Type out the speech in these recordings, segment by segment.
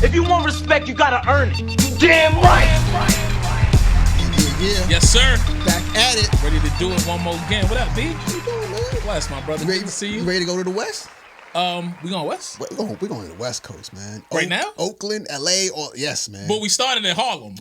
If you want respect, you gotta earn it. You damn right. Yeah. Yes, sir. Back at it. Ready to do it one more again. What up, B? What you doing, man? West, my brother. Ready Good to see you. You ready to go to the West? We going West? We're going to the West Coast, man. Right now? Oakland, LA, yes, man. But we started in Harlem.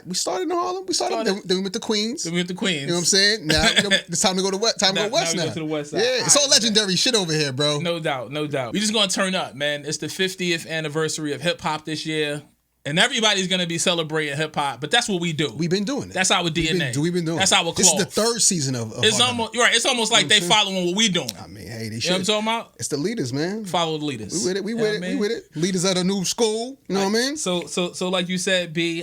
We started in Harlem. We started. Then we went to Queens. Then we went to Queens. You know what I'm saying? Now it's time to go to West. Time to go West now. Go to the West side. Yeah, it's all legendary shit over here, bro. No doubt, no doubt. We just gonna turn up, man. It's the 50th anniversary of hip hop this year. And everybody's gonna be celebrating hip hop, but that's what we do. We've been doing it. That's our DNA. We've been doing That's it. our clause. This is the third season of it's almost right. It's almost like they following what we doing. I mean, hey, they should. You know what I'm talking about? It's the leaders, man. Follow the leaders. We with it. We with it. Leaders at a new school. You know what I mean? So like you said, B,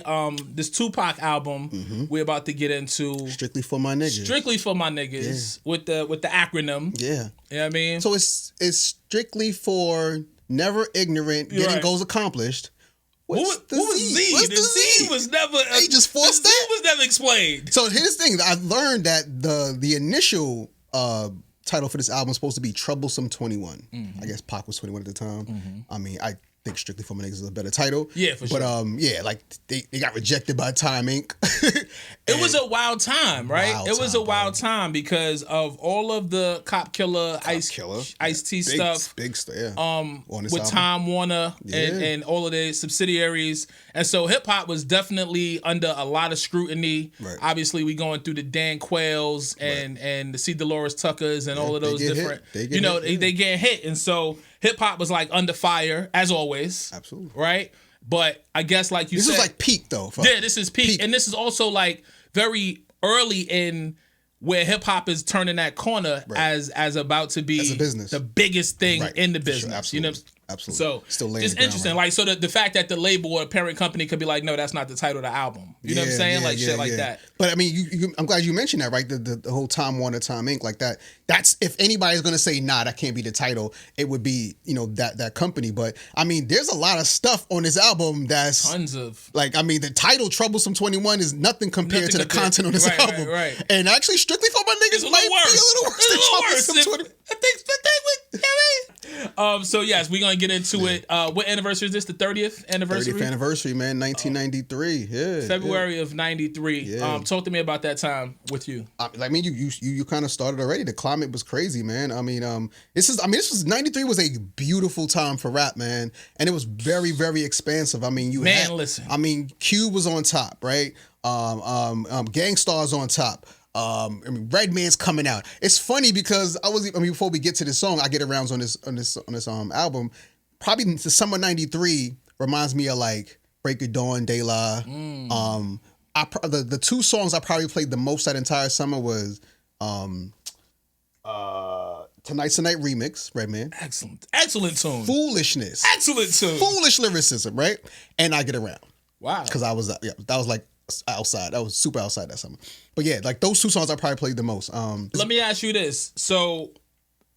this Tupac album we're about to get into. Strictly for my niggas. Strictly for my niggas with the acronym. Yeah. You know what I mean? So it's strictly for never ignorant, getting goals accomplished. What was Z? The Z was never. They just forced that. Was never explained. So here's the thing: I learned that the initial title for this album was supposed to be "Troublesome 21." I guess Pac was 21 at the time. I mean, I think "Strictly for My Niggas" is a better title. Yeah, for sure. But yeah, like they got rejected by Time Inc. It was a wild time, right? It was a wild time because of all of the Cop Killer, Ice-T stuff. Big stuff, yeah. With Time Warner and all of the subsidiaries. And so hip hop was definitely under a lot of scrutiny. Right. Obviously, we going through the Dan Quayles and the C. Dolores Tuckers and all of those different, they getting hit. And so hip hop was like under fire, as always. Absolutely. Right? But I guess like you said. This is like peak though. Yeah, this is peak. And this is also like very early in where hip hop is turning that corner as about to be as a business. The biggest thing in the business. Sure. You know? Absolutely. So still it's interesting. Like so the fact that the label or parent company could be like, no, that's not the title of the album. You know what I'm saying? Like shit like that. But I mean, I'm glad you mentioned that, right? The whole Time Warner, Time Inc. like that. That's if anybody's gonna say, nah, that can't be the title, it would be, that company. But I mean, there's a lot of stuff on this album that's tons of like, I mean, the title Troublesome 21 is nothing compared to the content on this album. Right. And actually, Strictly for My Niggas might be a little worse than Troublesome 21. I think so yes, we're gonna get into it. What anniversary is this? The 30th anniversary? 30th anniversary, man. 1993. Yeah. February of 93. Yeah. Talk to me about that time with you. I mean, you kind of started already. The climate was crazy, man. I mean, this was 93 was a beautiful time for rap, man. And it was very, very expansive. I mean, listen. I mean, Q was on top, right? Gangstar's on top. I mean, Redman's coming out. It's funny because before we get to this song, I get around on this album. Probably the summer '93 reminds me of like Break of Dawn, De La. The two songs I probably played the most that entire summer was Tonight's the Night remix, Redman. Excellent tune. Foolishness. Excellent tune. Foolish lyricism, right? And I Get Around. Wow. Because that was like outside. That was super outside that summer. But yeah, like those two songs I probably played the most. Let me ask you this. So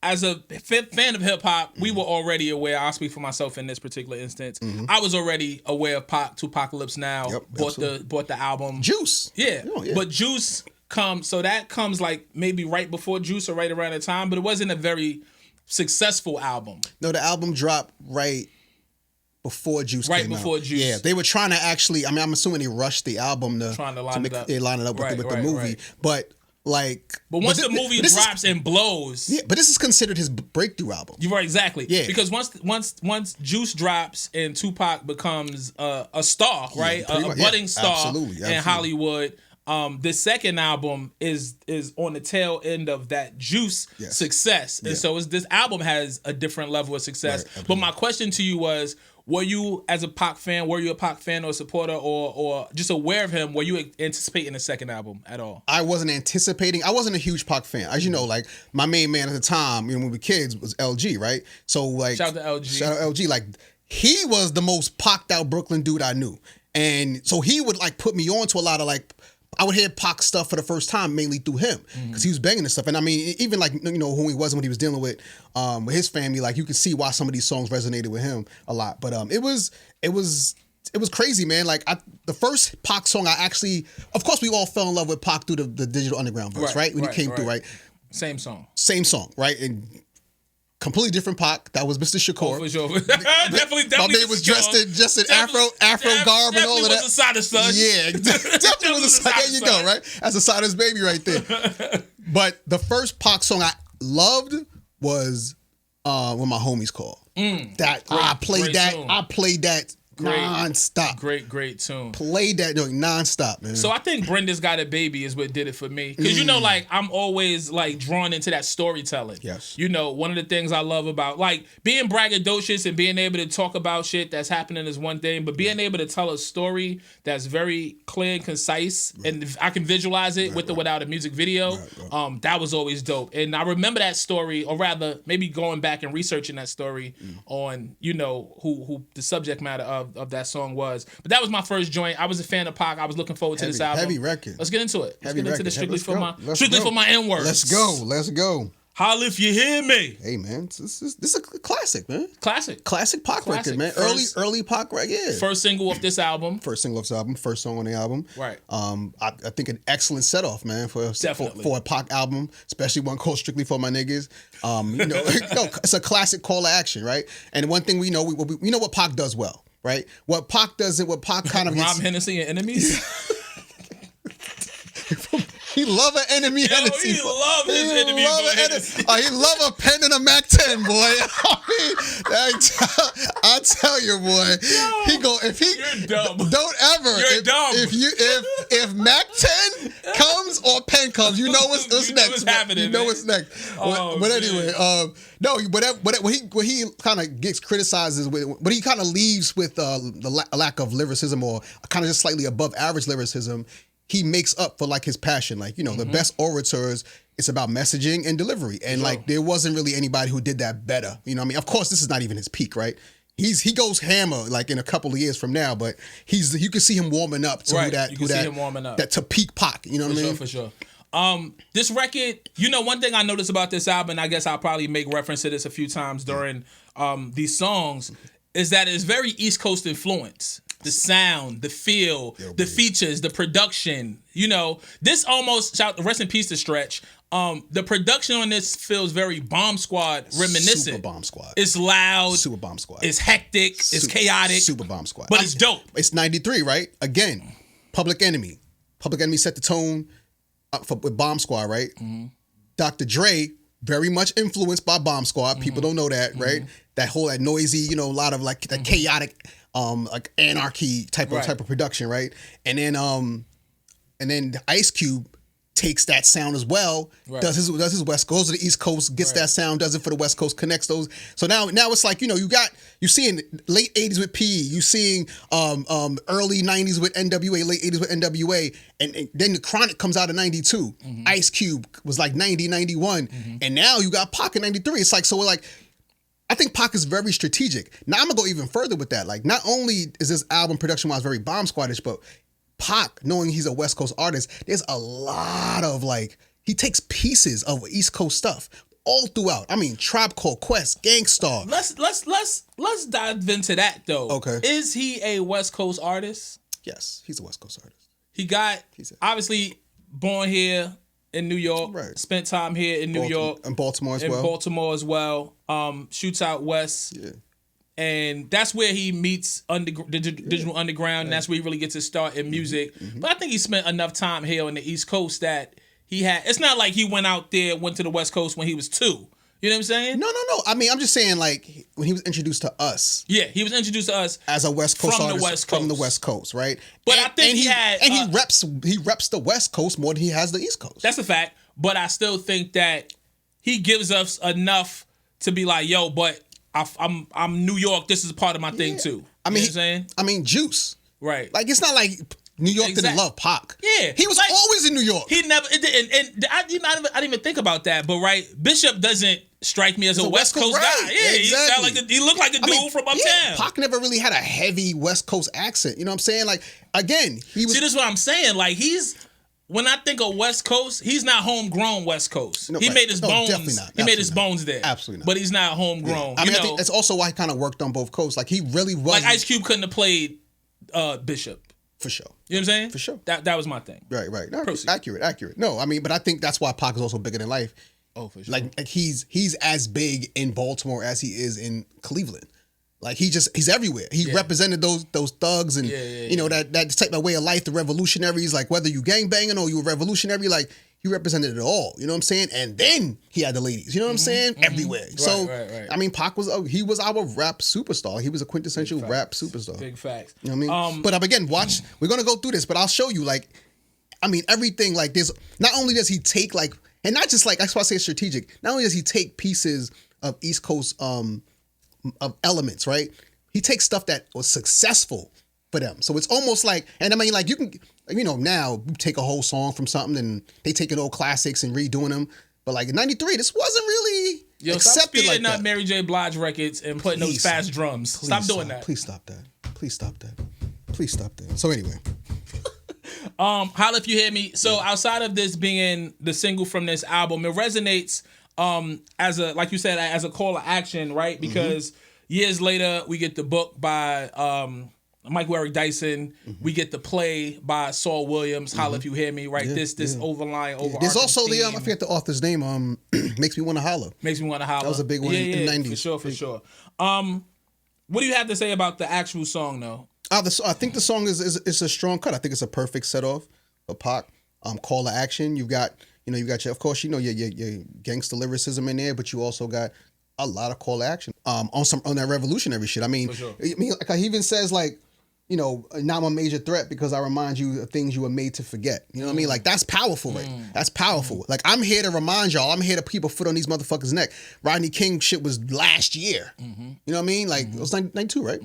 as a fan of hip hop, we were already aware. I'll speak for myself in this particular instance. I was already aware of Tupacalypse Now. Yep, bought the album. Juice. Yeah. But Juice comes like maybe right before Juice or right around the time, but it wasn't a very successful album. No, the album dropped right before Juice came out. Right before Juice. Yeah, they were trying to actually, I mean, I'm assuming they rushed the album to line it up with the movie. Right. But once the movie drops and blows. Yeah, but this is considered his breakthrough album. You're right, exactly. Yeah. Because once Juice drops and Tupac becomes a star, right? A budding star in Hollywood. The second album is on the tail end of that Juice success. And so this album has a different level of success. Right, but my question to you was, were you a Pac fan or a supporter or just aware of him? Were you anticipating the second album at all? I wasn't anticipating. I wasn't a huge Pac fan. As you know, like my main man at the time, when we were kids, was LG, right? So like shout out to LG. Like he was the most Pac'd out Brooklyn dude I knew. And so he would like put me on to a lot of like, I would hear Pac stuff for the first time mainly through him because he was banging this stuff. And I mean, even like, who he was when he was dealing with his family, like you could see why some of these songs resonated with him a lot. But it was crazy, man. Like the first Pac song I actually, of course we all fell in love with Pac through the Digital Underground verse, right? When he came through, right? Same song, right? And completely different Pac. That was Mr. Shakur. Oh, for sure. definitely. My man was dressed in Afro garb and all of that. Was a Sider's son. Yeah, definitely was a son. There you go, right? That's a Sider's baby right there. But the first Pac song I loved was When My Homies Call. I played that non-stop. Great tune. Played that non-stop, man. So I think Brenda's Got a Baby is what did it for me. Because, you know, like, I'm always, like, drawn into that storytelling. Yes. You know, one of the things I love about, like, being braggadocious and being able to talk about shit that's happening is one thing, but being able to tell a story that's very clear and concise, and I can visualize it with or without a music video, that was always dope. And I remember that story, or rather, maybe going back and researching that story on, you know, who the subject matter of that song was. But that was my first joint. I was a fan of Pac. I was looking forward to this album. Heavy record. Let's get into it. Let's get into this strictly for my N-words. Let's go. Holla if you hear me. Hey, man, this is a classic, man. Classic Pac record, man. Early Pac record, yeah. First single off this album. First song on the album. Right. I think an excellent set off, man, for a Pac album, especially one called Strictly for My Niggas. You know, it's a classic call to action, right? And one thing we know what Pac does well, right? What Pac kind of Rob Hennessy and enemies. He love an enemy Hennessy. He love his enemy. He love a pen and a Mac 10, boy. I tell you, boy. You're dumb. Don't ever. You're dumb. If Mac 10 comes or pen comes, you know what's next. What's happening, you know what's next. But anyway, what he kind of gets criticized with, what he kind of leaves with the lack of lyricism, or kind of just slightly above average lyricism, he makes up for like his passion. Like, you know, the best orators, it's about messaging and delivery. And like, there wasn't really anybody who did that better. You know what I mean? Of course, this is not even his peak, right? He goes hammer like in a couple of years from now, but you can see him warming up to that to peak Pac. You know what I mean? For sure. This record, you know, one thing I noticed about this album, and I guess I'll probably make reference to this a few times during these songs, is that it's very East Coast influence. The sound, the feel, the features, the production. You know, this almost, rest in peace to Stretch. The production on this feels very Bomb Squad reminiscent. Super Bomb Squad. It's loud. Super Bomb Squad. It's hectic. It's chaotic. Super Bomb Squad. But it's dope. It's 93, right? Again, Public Enemy. Public Enemy set the tone with Bomb Squad, right? Mm-hmm. Dr. Dre, very much influenced by Bomb Squad. People don't know that, right? That noisy, you know, a lot of like that chaotic, like anarchy type of production, right? And then Ice Cube takes that sound as well, does his West Coast, goes to the East Coast, gets that sound, does it for the West Coast, connects those. So now it's like, you know, you're seeing late 80s with P, you seeing early 90s with NWA, late 80s with NWA, and then the Chronic comes out in 92. Ice Cube was like 90, 91, and now you got Pac in 93. It's like, so we're like, I think Pac is very strategic. Now I'm gonna go even further with that. Like, not only is this album production-wise very Bomb Squadish, but Pac, knowing he's a West Coast artist, there's a lot of like, he takes pieces of East Coast stuff all throughout. I mean, Tribe Called Quest, Gangstar. Let's dive into that though. Okay. Is he a West Coast artist? Yes, he's a West Coast artist. He's obviously born here in New York, spent time here in New York. And Baltimore as well. Shoots out west. Yeah. And that's where he meets Digital Underground, and that's where he really gets his start in music. But I think he spent enough time here on the East Coast that it's not like he went to the West Coast when he was 2. You know what I'm saying? No. I mean, I'm just saying, like, when he was introduced to us. Yeah, he was introduced to us as a West Coast artist from the West Coast, right? But I think he reps the West Coast more than he has the East Coast. That's a fact. But I still think that he gives us enough to be like, yo, but I'm New York. This is part of my thing too. I mean, you know what I'm saying? I mean, Juice. Right. Like, it's not like New York didn't love Pac. Yeah. He was like, always in New York. He never, and I didn't even think about that. But Bishop doesn't strike me as a West Coast guy. Yeah, exactly. He looked like a dude from uptown. Yeah, Pac never really had a heavy West Coast accent. You know what I'm saying? Like, again, he was. See, this is what I'm saying. Like, when I think of West Coast, he's not homegrown West Coast. No, he made his bones. Definitely not. He made his bones there. Absolutely not. But he's not homegrown. Yeah. I mean, I think that's also why he kind of worked on both coasts. Like, he really was. Like, Ice Cube couldn't have played Bishop. For sure. You know what I'm saying? For sure. That was my thing. Right. No, accurate. No, I mean, but I think that's why Pac is also bigger than life. Oh, for sure. Like he's as big in Baltimore as he is in Cleveland. Like he's everywhere. He represented those thugs and you know that type of way of life, the revolutionaries. Like whether you gangbanging or you were revolutionary, like he represented it all. You know what I'm saying? And then he had the ladies. You know what I'm saying? Everywhere. So I mean, Pac was our rap superstar. He was a quintessential rap superstar. Big facts. You know what I mean? But again, watch. We're gonna go through this, but I'll show you. Like, I mean, everything. Like, there's not only does he take like, and not just like that's why I say strategic. Not only does he take pieces of East Coast of elements, right? He takes stuff that was successful for them. So it's almost like, and I mean, like you can, you know, now you take a whole song from something and they taking old classics and redoing them. But like in '93, this wasn't really accepted like that. Up Mary J. Blige records and putting those fast drums. Stop doing that. Please stop that. Please stop that. Please stop that. So anyway. Holla if you hear me. So outside of this being the single from this album, it resonates as a, like you said, as a call to action, right? Because years later, we get the book by Michael Eric Dyson. We get the play by Saul Williams. Holla if you hear me, right? This overlying overarching. There's also theme. I forget the author's name. Makes Me Wanna Holla. Makes Me Wanna Holla. That was a big one in the '90s. For sure. What do you have to say about the actual song, though? I think the song is a strong cut. I think it's a perfect set off for Pac. Call to action. You got your, of course, your gangster lyricism in there, but you also got a lot of call to action on that revolutionary shit. I mean, like he even says like, now I'm a major threat because I remind you of things you were made to forget. You know what I mean? Like that's powerful, right? That's powerful. Like I'm here to remind y'all. I'm here to keep a foot on these motherfuckers' neck. Rodney King shit was last year. You know what I mean? Like it was 92, right?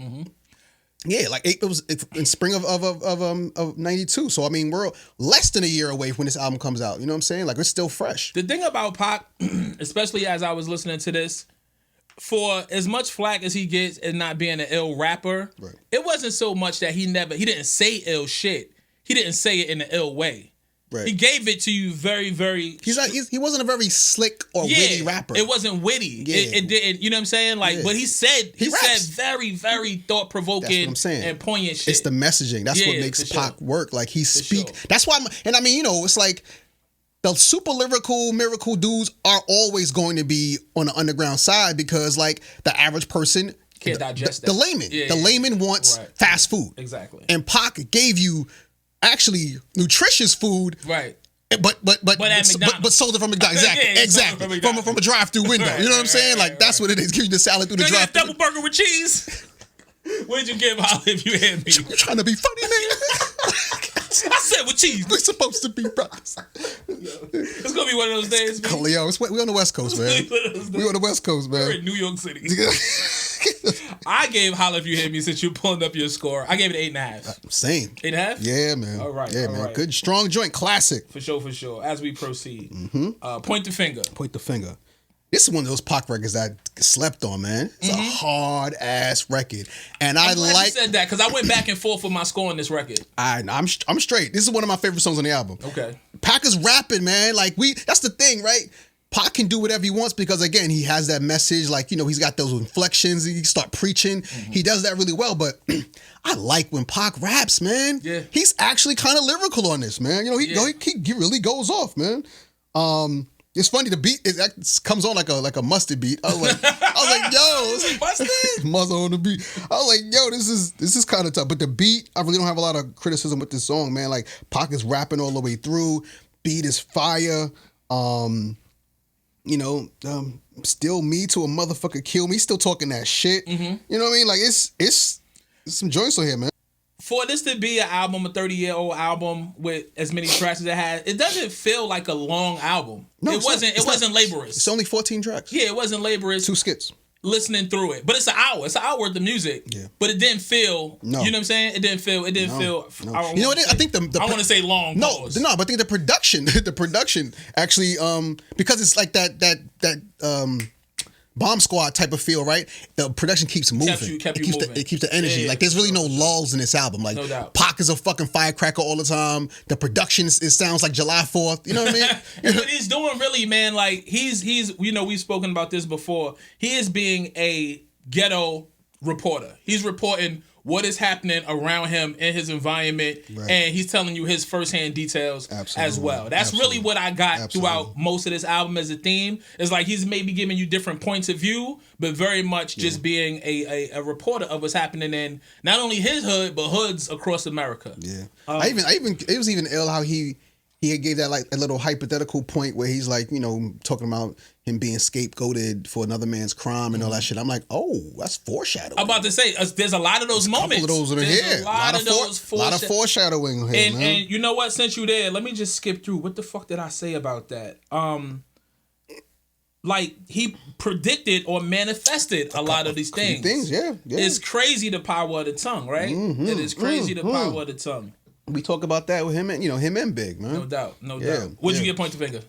Yeah, like it was in spring of '92. So I mean, we're less than a year away when this album comes out. You know what I'm saying? Like it's still fresh. The thing about Pac, especially as I was listening to this, for as much flack as he gets and not being an ill rapper, it wasn't so much that he didn't say ill shit. He didn't say it in an ill way. Right. He gave it to you very, very. He wasn't a very slick or witty rapper. It wasn't witty. Yeah. It didn't. You know what I'm saying? Like, but he said very, very thought provoking and poignant shit. It's the messaging. That's what makes Pac work. Like he speak. That's why. And I mean, it's like the super lyrical miracle dudes are always going to be on the underground side because like the average person can't digest the layman. The layman wants fast food. Exactly. And Pac gave you actually nutritious food, right? But sold it from McDonald's. Exactly. From a drive-through window. You know what I'm saying? Like that's what it is. Give you the salad through the drive-through. Double burger with cheese. What'd you give Holly if you had me? You trying to be funny, man? I said with cheese. We're supposed to be brothers. It's gonna be one of those days, man. Leo, we on the West Coast, man. We on the West Coast, man. We're in New York City. I gave Holla if you hit me since you pulling up your score. I gave it 8.5. Same. 8.5? Yeah, man. All right. Yeah, man. Right. Good, strong joint, classic. For sure. As we proceed, point the finger. Point the finger. This is one of those Pac records that I slept on, man. It's a hard ass record, and I'm glad you said that because I went back and forth with my score on this record. I'm straight. This is one of my favorite songs on the album. Okay. Pac is rapping, man. Like that's the thing, right? Pac can do whatever he wants because again, he has that message. Like he's got those inflections. He start preaching. He does that really well. But I like when Pac raps, man. Yeah. He's actually kind of lyrical on this, man. He really goes off, man. It's funny, the beat comes on like a mustard beat. I was like, yo, mustard? Mustard on the beat. I was like, yo, this is kind of tough. But the beat, I really don't have a lot of criticism with this song, man. Like Pac is rapping all the way through. Beat is fire. Still me to a motherfucker kill me. Still talking that shit. You know what I mean? Like it's some joints on here, man. For this to be an album, a 30-year-old album with as many tracks as it has, it doesn't feel like a long album. No, it wasn't laborious. It's only 14 tracks. Yeah, it wasn't laborious. 2 skits. Listening through it. But it's an hour. It's an hour worth of music. Yeah. But it didn't feel, you know what I'm saying? It didn't feel, No. You know what I think I want to say long pause. No, but I think the production actually, because it's like that Bomb Squad type of feel, right? The production keeps moving. It keeps the energy. Like there's really no lulls in this album. Like no Pac is a fucking firecracker all the time. The production it sounds like July 4th. You know what I mean? What he's doing really, man, like he's we've spoken about this before. He is being a ghetto reporter. He's reporting what is happening around him in his environment, and he's telling you his firsthand details as well. That's really what I got throughout most of this album as a theme. It's like he's maybe giving you different points of view, but very much just being a reporter of what's happening in not only his hood, but hoods across America. Yeah. It was even ill how he gave that like a little hypothetical point where he's like, you know, talking about him being scapegoated for another man's crime and all that shit. I'm like, oh, that's foreshadowing. I'm about to say, there's a lot of those moments. A couple of those in here. A lot of foreshadowing here, man. And you know what? Since you there, let me just skip through. What the fuck did I say about that? Like, he predicted or manifested a lot of these things. Yeah. It's crazy the power of the tongue, right? It is crazy the power of the tongue. We talk about that with him and him and Big, man. No doubt. What'd you get point to finger?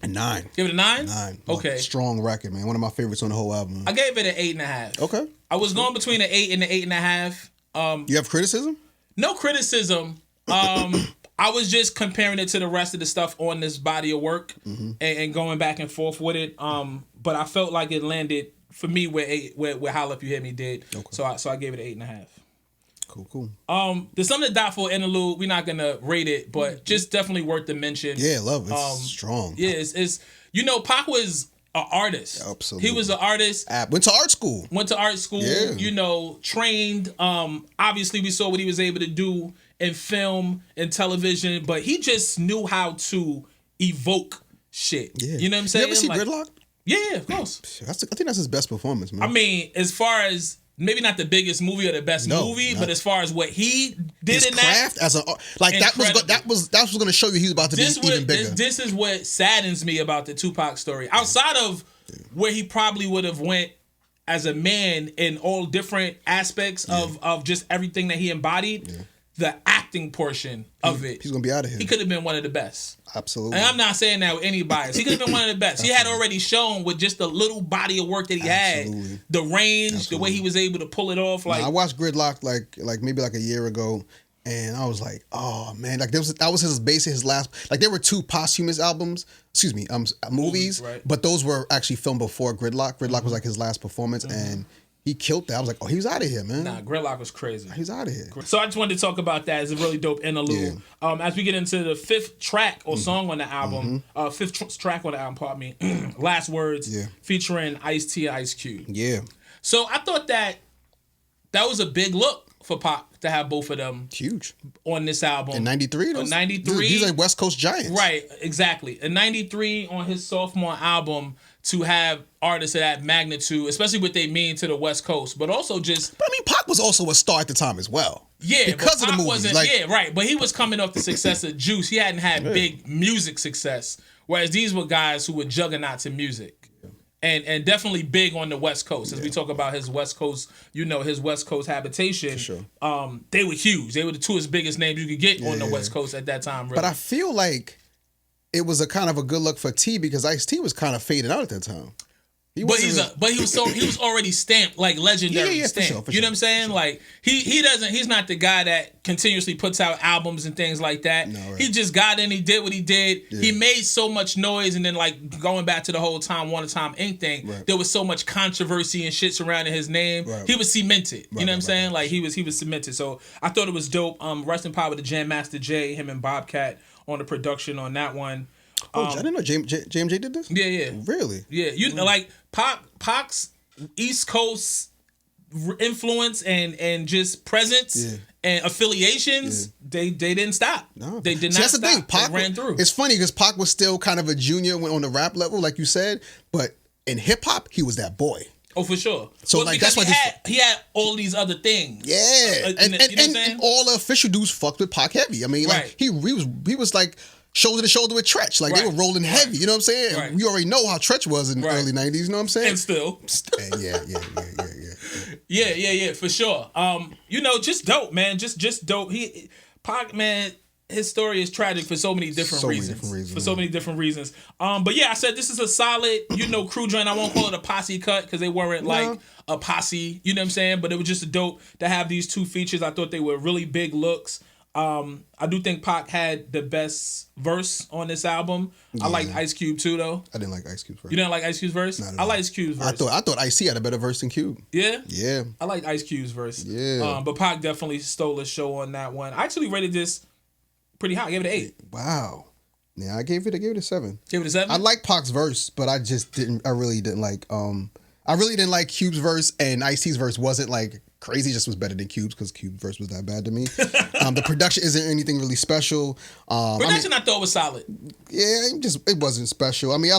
A 9. Give it a 9? 9. Okay. Strong record, man. One of my favorites on the whole album. I gave it an 8.5. Okay. I was going between an 8 and an 8.5. You have criticism? No criticism. I was just comparing it to the rest of the stuff on this body of work and going back and forth with it. But I felt like it landed for me where Holla If You Hear Me did. Okay. So I gave it an 8.5. Cool. There's something to die for interlude. We're not gonna rate it, but just definitely worth the mention. Yeah, love it. It's strong. Yeah, it's you know, Pac was an artist. Absolutely. He was an artist. Went to art school. Yeah. You know, trained. Obviously we saw what he was able to do in film and television, but he just knew how to evoke shit. Yeah. You know what I'm saying? You ever see Gridlock? Yeah, of course. I think that's his best performance, man. I mean, as far as maybe not the biggest movie or the best movie, but as far as what he did his in craft that, as a like incredible. that was going to show you he was about to be even bigger. This is what saddens me about the Tupac story. Outside of where he probably would have went as a man in all different aspects of just everything that he embodied. Yeah. The acting portion of it. He's going to be out of here. He could have been one of the best. Absolutely. And I'm not saying that with any bias. He could have been one of the best. He had already shown with just the little body of work that he had, the range, the way he was able to pull it off. Like I watched Gridlock like maybe like a year ago, and I was like, oh man, like that was his last. Like there were 2 posthumous movies, right. But those were actually filmed before Gridlock. Gridlock was like his last performance, and he killed that. I was like, oh, he was out of here, man. Nah, Gridlock was crazy. He's out of here. So I just wanted to talk about that. It's a really dope interlude. Yeah. As we get into the 5th track or song on the album, 5th track on the album, pardon me, Last Words, featuring Ice-T and Ice Cube. Yeah. So I thought that was a big look for Pac to have both of them huge on this album. In 93? In 93. These are West Coast giants. Right, exactly. In 93 on his sophomore album, to have artists of that magnitude, especially what they mean to the West Coast, but also just... But I mean, Pac was also a star at the time as well. Yeah, because of the movie. Yeah, right. But he was coming off the success of Juice. He hadn't had big music success, whereas these were guys who were juggernauts in music. And definitely big on the West Coast. As we talk about his West Coast, his West Coast habitation. For sure. They were huge. They were the 2 biggest names you could get on the West Coast at that time. Really. But I feel like it was a kind of a good look for T because Ice-T was kind of fading out at that time. He was already stamped like legendary stamp. For sure, you know what I'm saying? Like he's not the guy that continuously puts out albums and things like that. No, right. He just got in, he did what he did. Yeah. He made so much noise, and then like going back to the whole Time Warner Time Inc. thing, there was so much controversy and shit surrounding his name. Right. He was cemented. You know what I'm saying? Like he was cemented. So I thought it was dope. Rest in power to Jam Master Jay, him and Bobcat on the production on that one. I didn't know JMJ did this? Yeah. Really? Yeah. You know, like Pac's East Coast influence and just presence and affiliations, they didn't stop. No. They did not that's stop. The thing. Pac ran through. It's funny because Pac was still kind of a junior on the rap level, like you said, but in hip hop, he was that boy. Oh, for sure. So like that's why he had all these other things. Yeah, and all the official dudes fucked with Pac heavy. I mean, like he was like shoulder to shoulder with Tretch. Like they were rolling heavy. You know what I'm saying? Right. We already know how Tretch was in the early 90s. You know what I'm saying? And still. Yeah, for sure. Just dope, man. Just dope. Pac, man, his story is tragic for so many different reasons. For so many different reasons. But yeah, I said this is a solid, crew joint. I won't call it a posse cut because they weren't like a posse. You know what I'm saying? But it was just dope to have these 2 features. I thought they were really big looks. I do think Pac had the best verse on this album. Yeah. I liked Ice Cube too, though. I didn't like Ice Cube's verse. You didn't like Ice Cube's verse? I like Ice Cube's verse. I thought Ice-T had a better verse than Cube. Yeah? Yeah. I liked Ice Cube's verse. Yeah. But Pac definitely stole a show on that one. I actually rated this pretty high. I gave it an 8. Wow. Yeah, I gave it a 7. Gave it a 7? I like Pac's verse, but I really didn't like Cube's verse, and Ice-T's verse wasn't like crazy, just was better than Cube's because Cube's verse was that bad to me. The production isn't anything really special. Production I thought was solid. Yeah, it wasn't special. I mean,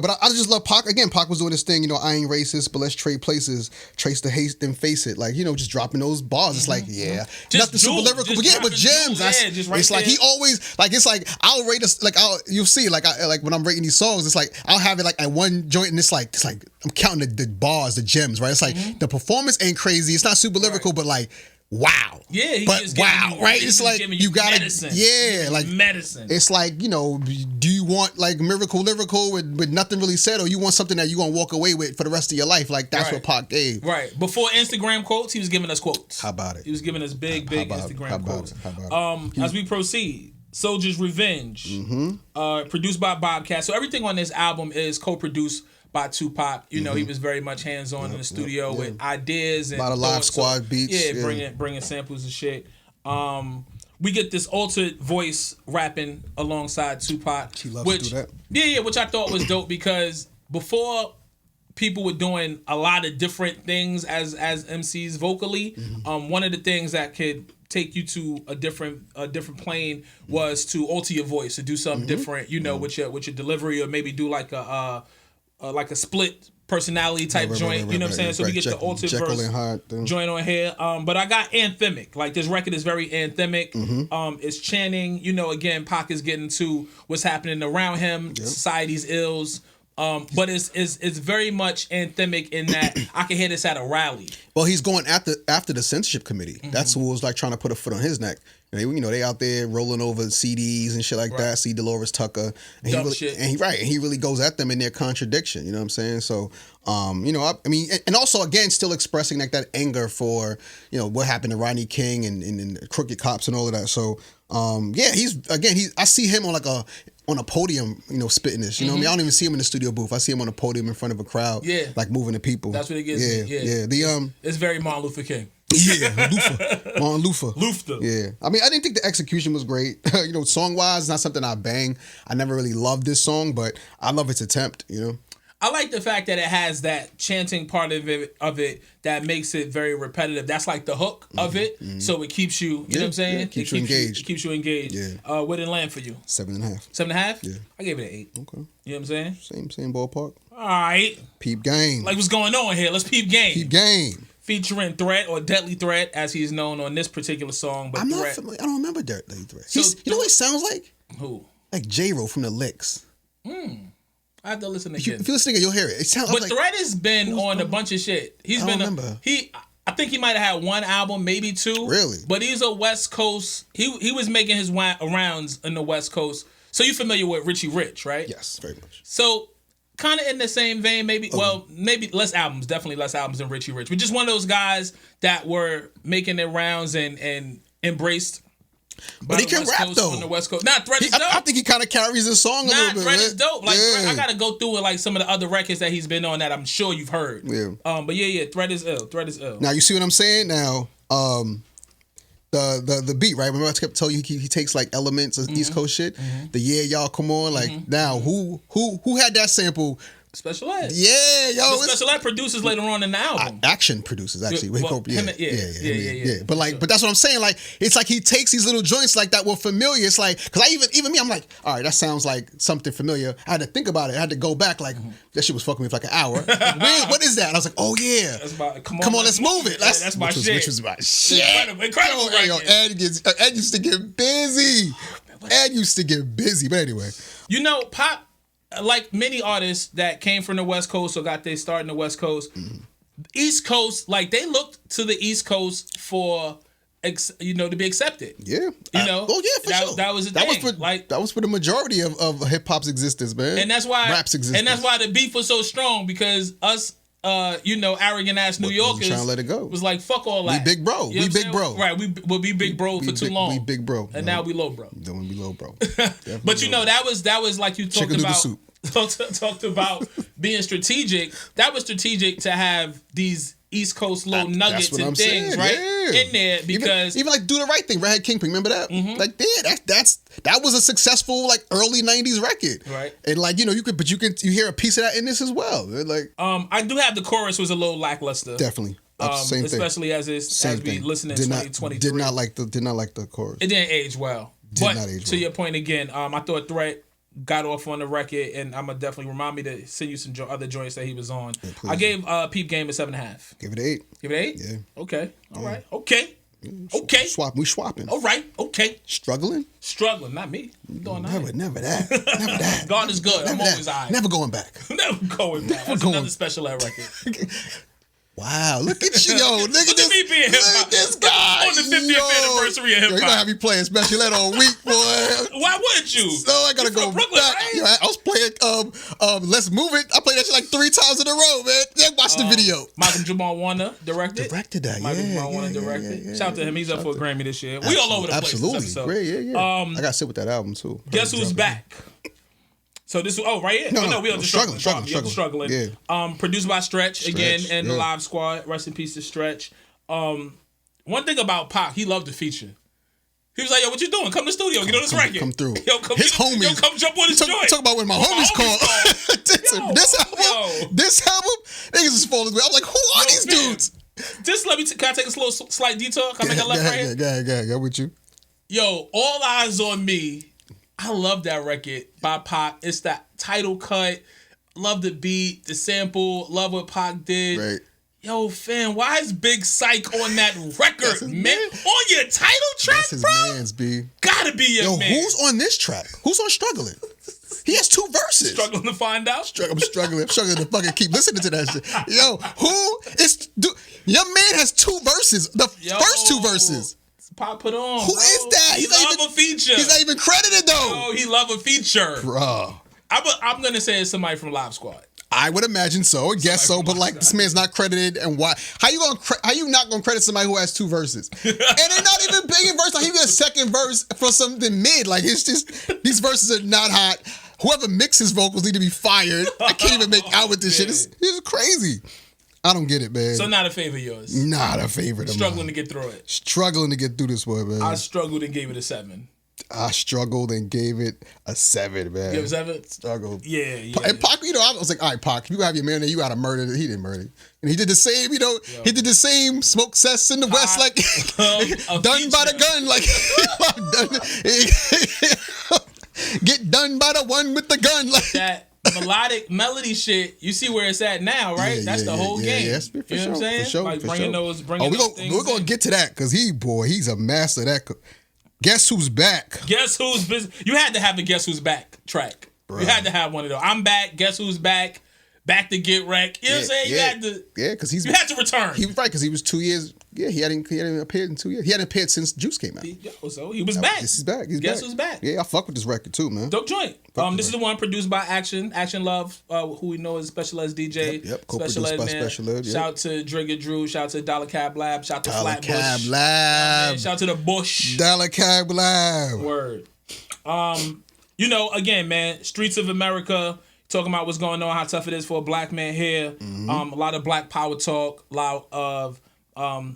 but I just love Pac. Again, Pac was doing this thing, I ain't racist, but let's trade places, trace the hate, then face it. Like, just dropping those bars. It's like, nothing super lyrical, but gems. It's like he always, like, it's like, I'll rate us, like, you'll see, like, when I'm rating these songs, it's like, I'll have it like at one joint, and it's like I'm counting the bars, the gems, right? It's like, the performance ain't crazy. It's not super lyrical, but like, wow. Yeah, right? It's like you gotta medicine. Yeah, like medicine. It's like, do you want like lyrical with nothing really said, or you want something that you gonna walk away with for the rest of your life? Like that's what Pac gave. Right. Before Instagram quotes, he was giving us quotes. How about it? He was giving us big Instagram quotes. As we proceed, Soldier's Revenge, produced by Bobcat. So everything on this album is co-produced by Tupac. He was very much hands-on in the studio with ideas and a lot of live squad beats. Bringing samples and shit. We get this altered voice rapping alongside Tupac. She loves to do that. Yeah, which I thought was dope because before people were doing a lot of different things as MCs vocally, one of the things that could take you to a different plane was to alter your voice, to do something different, with your delivery, or maybe do like a split personality type joint, you know what I'm saying? So we get the altered verse joint on here. But I got anthemic. Like this record is very anthemic. It's chanting, again, Pac is getting to what's happening around him, society's ills. But it's very much anthemic in that I can hear this at a rally. Well, he's going after the censorship committee. That's who was like trying to put a foot on his neck. They out there rolling over CDs and shit like that. See Dolores Tucker, and he really goes at them in their contradiction. You know what I'm saying? So, and also again, still expressing like that anger for what happened to Rodney King and crooked cops and all of that. So, I see him on a podium, spitting this. You know what I mean? I don't even see him in the studio booth. I see him on a podium in front of a crowd, like moving the people. That's what it gets me. Yeah. It's very Martin Luther King. Yeah, Martin Luther. Yeah. I mean, I didn't think the execution was great. Song-wise, it's not something I bang. I never really loved this song, but I love its attempt, I like the fact that it has that chanting part of it that makes it very repetitive. That's like the hook of it. So it keeps you, you know what I'm saying? It keeps you engaged. It keeps you engaged. Yeah. What did it land for you? 7.5. 7.5? Yeah. I gave it an 8. Okay. You know what I'm saying? Same ballpark. All right. Peep game. Like what's going on here? Let's peep game. Peep game. Featuring Threat, or Deadly Threat, as he's known on this particular song. But I'm not familiar. I don't remember Deadly Threat. So, you know what he sounds like? Who? Like J-Ro from the Licks. I have to listen again. If you listen again, you'll hear it. It sounds but like... Threat has been on a bunch of shit. I don't remember. I think he might have had one album, maybe 2. Really? But he's a West Coast... He was making his rounds in the West Coast. So you're familiar with Richie Rich, right? Yes, very much. So... kind of in the same vein, maybe. Okay. Well, maybe definitely less albums than Richie Rich, but just one of those guys that were making their rounds and embraced. But he can rap though. On the West Coast. Nah, Threat is dope. I think he kind of carries his song a little bit. Threat is dope. Like I gotta go through with like some of the other records that he's been on that I'm sure you've heard. Yeah. But Threat is ill. Threat is ill. Now you see what I'm saying? Now, the beat, right? Remember I kept telling you he takes like elements of East Coast shit. The y'all come on. Like now, who had that sample? Special Ed. Yeah, yo. The Special Ed produces later on in the album. Action produces actually. Yeah. But like, but that's what I'm saying. Like, it's like he takes these little joints like that were familiar. It's like, because even me, I'm like, all right, that sounds like something familiar. I had to think about it. I had to go back. Like that shit was fucking me for like an hour. What is that? And I was like, oh yeah. Come on, let's move it. That's my shit. Which was my shit. Incredible. Yo, Ed used to get busy. But anyway, Pop. Like many artists that came from the West Coast or got their start in the West Coast, East Coast, like they looked to the East Coast for, to be accepted. Yeah. Sure. That was the thing. That was for the majority of hip hop's existence, man. And that's why rap's existence. And that's why the beef was so strong, because us arrogant ass New Yorkers trying to let it go. was like, fuck all that. We big bro. You know we big bro. Right. We'll be big bro for too long. We big bro. And now we low bro. Then we low bro. But that was like you talked about. Soup. Talked about being strategic. That was strategic to have these East Coast little nuggets and things, right? Yeah. In there because even like Do the Right Thing, Redhead Kingpin, remember that? Mm-hmm. Like, that was a successful like early '90s record, right? And like you hear a piece of that in this as well. Like, I do have the chorus was a little lackluster, definitely. Same especially thing. as we listen in 2023. Did not like the chorus. It didn't age well. To your point again, I thought Threat got off on the record, and I'm gonna definitely remind me to send you some other joints that he was on. Yeah, I gave Peep Game a 7.5. Give it an 8. Give it an 8? Yeah. Okay. All right. Okay. Okay. We swapping. All right. Okay. Struggling, not me. I'm doing never that. Never that. God is good. I'm always all right. Never going back. Never going back. That's another special ed record. Wow, look at you, yo. Look at this. Me being look at this guy. On the 50th anniversary of hip hop. You gonna have me playing special ed all week, boy. Why wouldn't you? So I gotta go Brooklyn, back. right? Yo, I was playing Let's Move It. I played that shit like 3 times in a row, man. Then watch the video. Malcolm Jamal Warner directed. That, Malcolm Jamal Warner directed. Shout out to him. He's up for a Grammy this year. We all over the place. Absolutely. Great, yeah. I gotta sit with that album too. Guess who's back? So this right here. No, we are just struggling. Yeah. Produced by Stretch again and the Live Squad. Rest in peace to Stretch. One thing about Pac, he loved the feature. He was like, "Yo, what you doing? Come to the studio, get on this record. Come through. Yo, His homies. Yo, come jump on this joint. Talk about when my homies called. This album, niggas is falling. I'm like, who are these dudes? Just let me. Can I take a slight detour? Can I make a left right here? Yeah, with you. Yo, All Eyes on Me. I love that record by Pac. It's that title cut. Love the beat, the sample. Love what Pac did. Right. Yo, fam, why is Big Psych on that record, man? On your title track, That's his bro? man's, B. Gotta be your man. Who's on this track? Who's on Struggling? He has 2 verses. Struggling to find out? I'm struggling to fucking keep listening to that shit. Yo, your man has 2 verses. The first 2 verses. Pac put on. Who is that? He love a feature. He's not even credited though. Oh, he love a feature. Bro. I'm gonna say it's somebody from Live Squad. I would imagine so. I guess so. But like, this man's not credited, and why? How you not gonna credit somebody who has 2 verses? And they're not even big in verse. Like, he get a second verse for something mid. Like, it's just these verses are not hot. Whoever mixes vocals need to be fired. I can't even make out with this shit. It's crazy. I don't get it, man. So not a favorite of yours. Not a favorite of mine. Struggling to get through it. Struggling to get through this one, man. I struggled and gave it a 7. I struggled and gave it a 7, man. You have a 7? Struggled. Yeah. And Pac, I was like, all right, Pac, if you have your man there, you gotta murder it. He didn't murder it. And he did the same, he did the same smoke cess in the West, like done by the gun, like get done by the one with the gun, like that. Melodic melody shit, you see where it's at now, right? That's the whole game. Yeah, for you know what I'm saying? For sure, like for bringing sure. those things. We're gonna get to that because he's a master of that. Guess who's back? Guess who's busy? You had to have the Guess Who's Back track. Bruh. You had to have one of those. I'm back. Guess who's back? Back to get wrecked. You know what I'm saying? You had to. Yeah, because you had to return. He was right because he was 2 years. Yeah, he hadn't appeared in 2 years. He hadn't appeared since Juice came out. So he was back. He's back. Guess who's back? Yeah, I fuck with this record too, man. Dope joint. This is the one produced by Action Love, who we know as Special Ed's DJ. Yep. Co-produced by Special Ed. Shout out to Drigger Drew. Shout out to Dollar Cab Lab. Shout out to Flatbush. Dollar Cab Lab. Shout out to the Bush. Dollar Cab Lab. Word. Again, man, Streets of America. Talking about what's going on, how tough it is for a black man here. Mm-hmm. A lot of black power talk, a lot of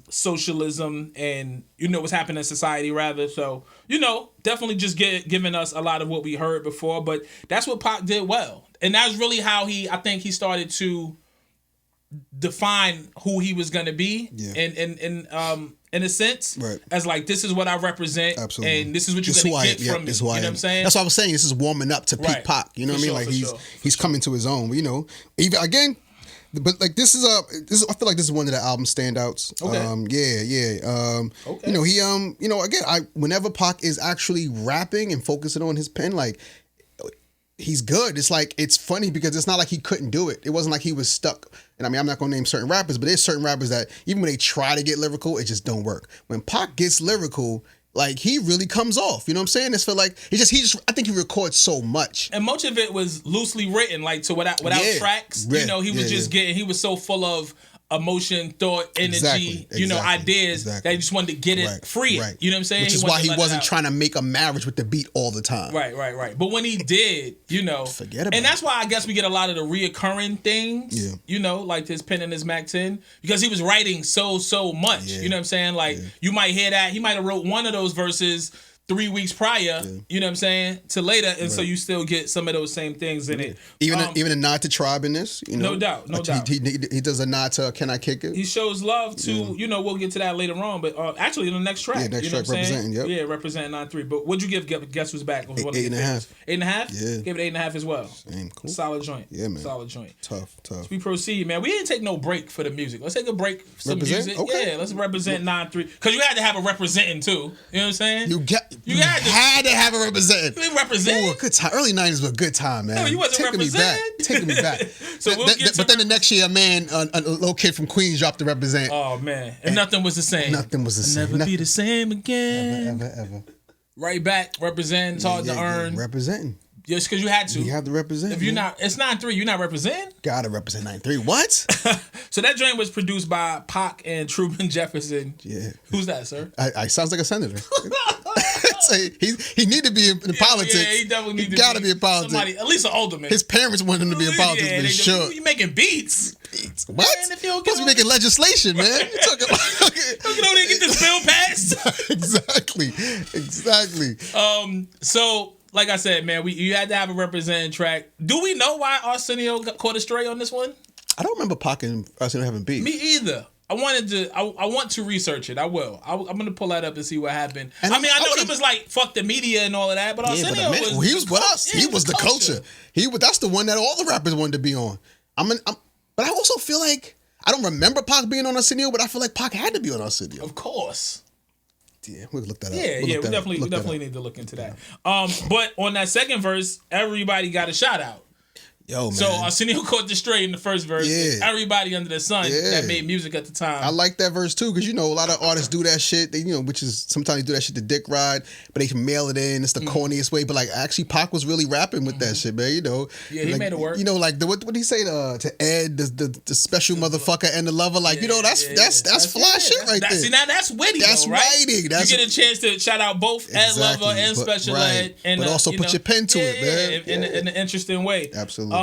socialism, and what's happening in society rather. So definitely just giving us a lot of what we heard before. But that's what Pac did well, and that's really how I think he started to define who he was gonna be. Yeah. In a sense, right. As like, this is what I represent. Absolutely. And this is what you're going to get from me. You know what I'm saying? That's what I was saying. This is warming up to peak Pac. You know what I mean? Like, he's coming to his own. Even again, but like this is I feel like this is one of the album standouts. Okay. Okay. Again, whenever Pac is actually rapping and focusing on his pen, like, he's good. It's like, it's funny because it's not like he couldn't do it. It wasn't like he was stuck. And I mean, I'm not going to name certain rappers, but there's certain rappers that even when they try to get lyrical, it just don't work. When Pac gets lyrical, like he really comes off. You know what I'm saying? It's for like he just I think he records so much. And much of it was loosely written, like so without tracks. Yeah. You know, he was just getting. He was so full of emotion, thought, energy, ideas that he just wanted to get it free. Right. You know what I'm saying? Which is why he wasn't trying to make a marriage with the beat all the time. Right. But when he did, forget about it. And that's why I guess we get a lot of the reoccurring things. Yeah. Like his pen and his Mac 10 because he was writing so much. Yeah. You know what I'm saying? Like you might hear that he might have wrote one of those verses 3 weeks prior, you know what I'm saying, to later, and so you still get some of those same things in it. Even a nod to Tribe in this, No doubt. He does a nod to Can I Kick It? He shows love to, we'll get to that later on, but actually in the next track. Yeah, next track representing, Yeah, representing 9-3. But what'd you give Guess Who's Back? 8.5. 8.5? Yeah. Gave it 8.5 as well. Same, cool. Solid joint. Yeah, man. Solid joint. Tough. As we proceed, man, we didn't take no break for the music. Let's take a break for some music. Okay. Yeah, let's represent 9-3. Because you had to have a representing too. You know what I'm saying? You had to have a representing. You representing? Ooh, a good time. Early 90s was a good time, man. No, you wasn't representing. Taking me back. So but then the next year, a little kid from Queens dropped the represent. Oh man, and nothing was the same. Nothing was the same. Never be the same again. Ever. Right back, representing. It's hard to earn. Representing. Just because you had to. You have to represent. If you're not, it's 9-3. You're not representing. Gotta represent 9-3. What? So that joint was produced by Pac and Truman Jefferson. Yeah. Who's that, sir? I sounds like a senator. He need to be in politics. Yeah, he definitely need to gotta be in politics. Somebody, at least an alderman. His parents wanted him to be in politics, but he should. You making beats? What? Man, if you don't supposed to be making legislation, man. You talking about? You know they get this bill passed. Exactly. So. Like I said, man, you had to have a representing track. Do we know why Arsenio caught a stray on this one? I don't remember Pac and Arsenio having beef. Me either. I want to research it. I will. I'm gonna pull that up and see what happened. And I know he was like fuck the media and all of that, but Arsenio he was with us. He was the culture. That's the one that all the rappers wanted to be on. But I also feel like I don't remember Pac being on Arsenio, but I feel like Pac had to be on Arsenio. Of course. Yeah, we'll look that up. We definitely need to look into that. But on that second verse, everybody got a shout out. Yo, man. So Arsenio caught the stray in the first verse. Yeah. Everybody under the sun that made music at the time. I like that verse too, because a lot of artists do that shit. They, which is sometimes they do that shit to dick ride, but they can mail it in. It's the corniest way. But like actually, Pac was really rapping with that shit, man. Yeah, he made it work. Like what did he say to Ed, the special motherfucker and the lover? Like that's fly shit right there. See, now that's witty. That's though, right? writing. You get a chance to shout out both Ed Lover and Special Ed, and but also put your pen to it, man. In an interesting way. Absolutely.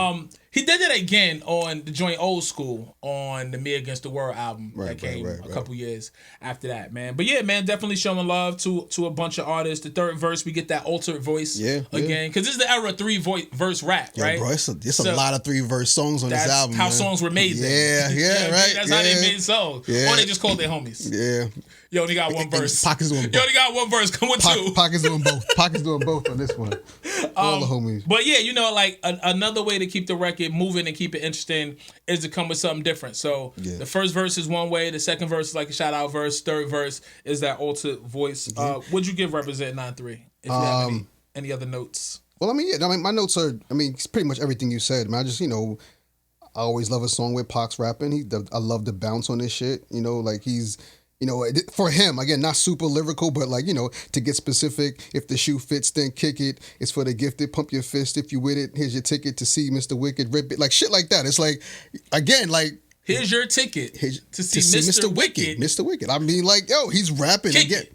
He did it again on the joint Old School on the Me Against the World album that came a couple years after that, man. But yeah, man, definitely showing love to a bunch of artists. The third verse, we get that altered voice again. Because this is the era of verse rap, right? Bro, it's a lot of 3-verse songs on this album. That's how songs were made then. Yeah, right. That's how they made songs. Yeah. Or they just called their homies. Yeah. You only got one verse. Pac is doing both. You only got one verse. Come with two. Pac is doing both. Pac is doing both on this one. All the homies. But yeah, another way to keep the record moving and keep it interesting is to come with something different. So the first verse is one way. The second verse is like a shout out verse. Third verse is that altered voice. What'd you give Represent 9-3? If you have any other notes? Well, my notes are, it's pretty much everything you said. I just, I always love a song with Pac's rapping. I love the bounce on this shit. Like he's, for him, again, not super lyrical, but like, to get specific, if the shoe fits, then kick it. It's for the gifted, pump your fist. If you with it, here's your ticket to see Mr. Wicked, rip it. Like shit like that. It's like, again, like. Here's your ticket to see Mr. Wicked. Mr. Wicked. He's rapping kick again. It.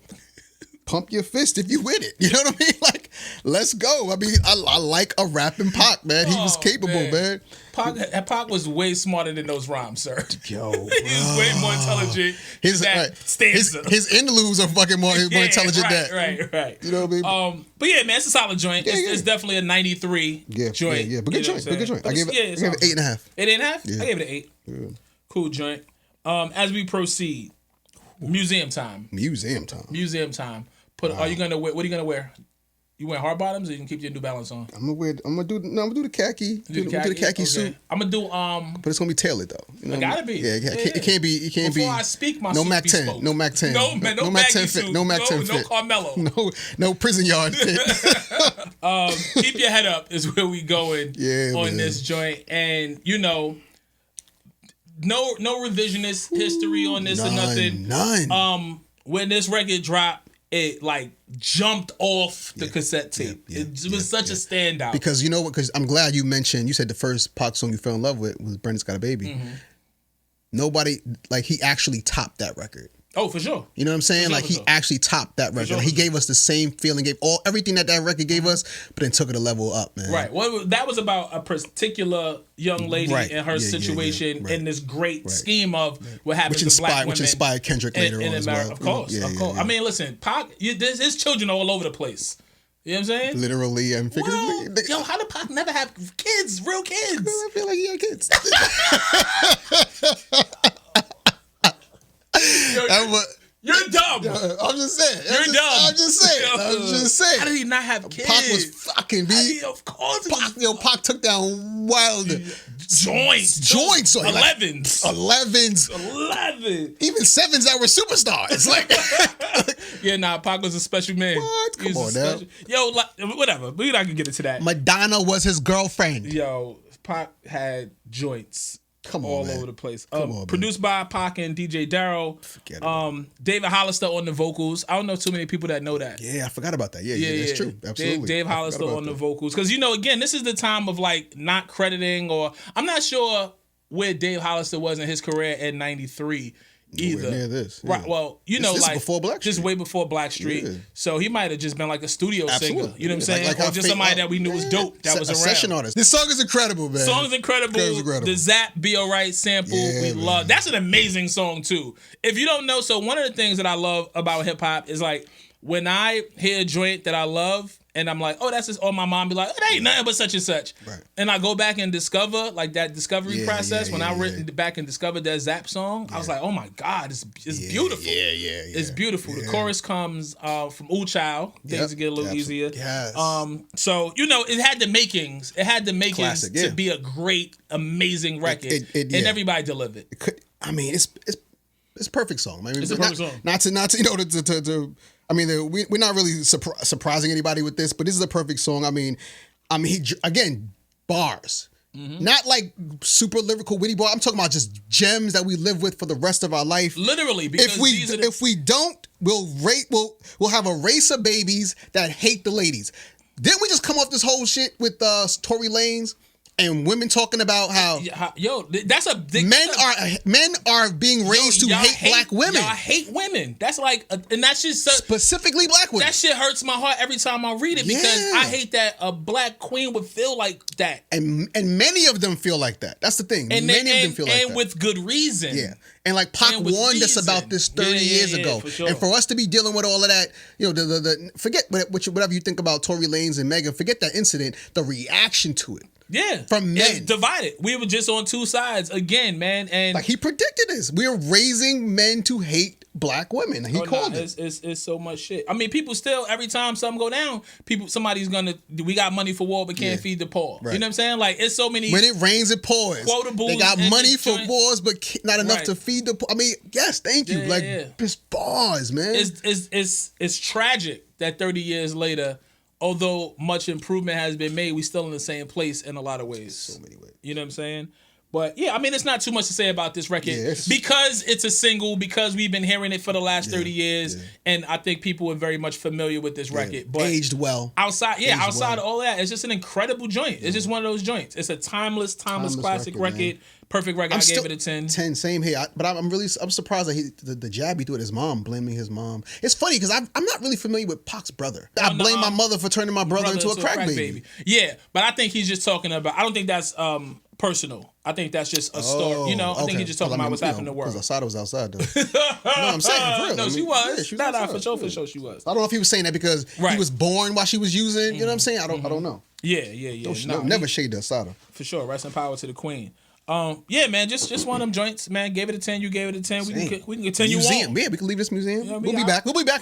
Pump your fist if you with it. You know what I mean? Like, let's go. I like a rapping Pac, man. He was capable, man. Pac was way smarter than those rhymes, sir. Yo, he's way more intelligent. His interludes are fucking more intelligent. Right. You know what I mean? But yeah, man, it's a solid joint. It's definitely a 93 joint. Yeah, but good joint. I gave it 8.5. 8.5? Yeah. I gave it an 8. Yeah. Cool joint. As we proceed, museum time. What are you gonna wear? You wearing hard bottoms, or you can keep your New Balance on? I'm gonna do the khaki. Do the khaki suit. I'm gonna do but it's gonna be tailored though. It gotta be. Yeah, it can't be. Before I speak, my no suit Mac be 10. spoke. No Mac 10. No Mac 10 fit. No Mac 10 fit. No Carmelo. No prison yard fit. Keep your head up is where we going on this joint, and no revisionist history on this or nothing. None. When this record dropped, it like jumped off the cassette tape. It was such a standout. Because you know what? Because I'm glad you mentioned. You said the first Pac song you fell in love with was "Brenda's Got a Baby." Mm-hmm. Nobody like he actually topped that record. Oh, for sure. You know what I'm saying? Sure, like he actually topped that record. He gave us the same feeling, gave everything that record gave us, but then took it a level up, man. Right. Well, that was about a particular young lady and her situation in this great scheme of what happens to black women. Which inspired Kendrick later on as well. Of course, of course. I mean, listen, Pac, there's children all over the place. You know what I'm saying? Literally and figuratively. Well, yo, how did Pac never have kids, real kids? I feel like he had kids. You're dumb. I'm just saying. You're dumb. I'm just saying. How did he not have kids? Pac was fucking B. Of course. Pac took down wild joints. 11s. 11. Even 7s that were superstars. Like, Pac was a special man. What? Come on now. Yo, whatever. We're not gonna get into that. Madonna was his girlfriend. Yo, Pac had joints. All over the place. Produced by Pac and DJ Darryl. David Hollister on the vocals. I don't know too many people that know that. Yeah, I forgot about that. Yeah, that's true. Absolutely. Dave Hollister on the vocals. Because, again, this is the time of, like, not crediting or... I'm not sure where Dave Hollister was in his career in 93 either. Near this. Yeah. Right. Well, this like before Black Street. Just way before Blackstreet. Yeah. So he might have just been like a studio singer. You know what I'm saying? Like or just somebody that we knew was dope that was around. Session artist. This song is incredible, man. Song's incredible. The Zap Be Alright sample, we love. That's an amazing song too. If you don't know, so one of the things that I love about hip hop is like when I hear a joint that I love, and I'm like, oh, that's just, or my mom be like, oh, that ain't nothing but such and such. Right. And I go back and discover, like that discovery process, when I went back and discovered that Zap song, I was like, oh my God, it's beautiful. Yeah. It's beautiful. The chorus comes from Ooh Child. Things get a little easier. Yes. So, it had the makings. It had the makings to be a great, amazing record. And everybody delivered. It's a perfect song. I mean, it's a perfect song. Not to I mean, we're not really surprising anybody with this, but this is a perfect song. I mean, he again, bars. Mm-hmm. Not like super lyrical witty bars. I'm talking about just gems that we live with for the rest of our life. Literally, because if we don't, we'll have a race of babies that hate the ladies. Didn't we just come off this whole shit with Tory Lanez? And women talking about how that's a big, men are being raised to hate black women. Y'all hate women. That's like, and that's just specifically black women. That shit hurts my heart every time I read it because I hate that a black queen would feel like that. And many of them feel like that. That's the thing. Many of them feel like that, and with good reason. Yeah. And like Pac warned us about this 30 years ago. For sure. And for us to be dealing with all of that, forget whatever you think about Tory Lanez and Megan. Forget that incident. The reaction to it. Yeah. From men. It's divided. We were just on two sides again, man. And like he predicted this. We're raising men to hate black women. He called it. It's so much shit. I mean, people still, every time something go down, somebody's gonna, we got money for war but can't feed the poor. Right. You know what I'm saying? Like, it's so many. When it rains, it pours. Quotables. They got money for wars but not enough to feed the poor. I mean, yes, thank you. Just bars, man. It's tragic that 30 years later, although much improvement has been made, we still in the same place in a lot of ways. So many ways. You know what I'm saying? But yeah, I mean, it's not too much to say about this record because it's a single, because we've been hearing it for the last 30 years, and I think people are very much familiar with this record. But aged well. Outside of all that, it's just an incredible joint. It's just one of those joints. It's a timeless classic record. Perfect record. I gave it a 10. 10, same here. But I'm surprised that the jab he threw at his mom, blaming his mom. It's funny because I'm not really familiar with Pac's brother. I blame my mother for turning my brother into a crack baby. Yeah, but I think he's just talking about. I don't think that's personal. I think that's just a story. I think he's just talking about what's happening in the world. Because Asada was outside, though. No, I'm saying for real. No, she was. She was for sure, she was. I don't know if he was saying that because he was born while she was using. You know what I'm saying? I don't know. Yeah. Never shade Asada. For sure. Rest in power to the queen. Yeah, man, just one of them joints, man. Gave it a 10. You gave it a 10. We can continue on. Yeah, we can leave this museum. We'll be back. We'll be back.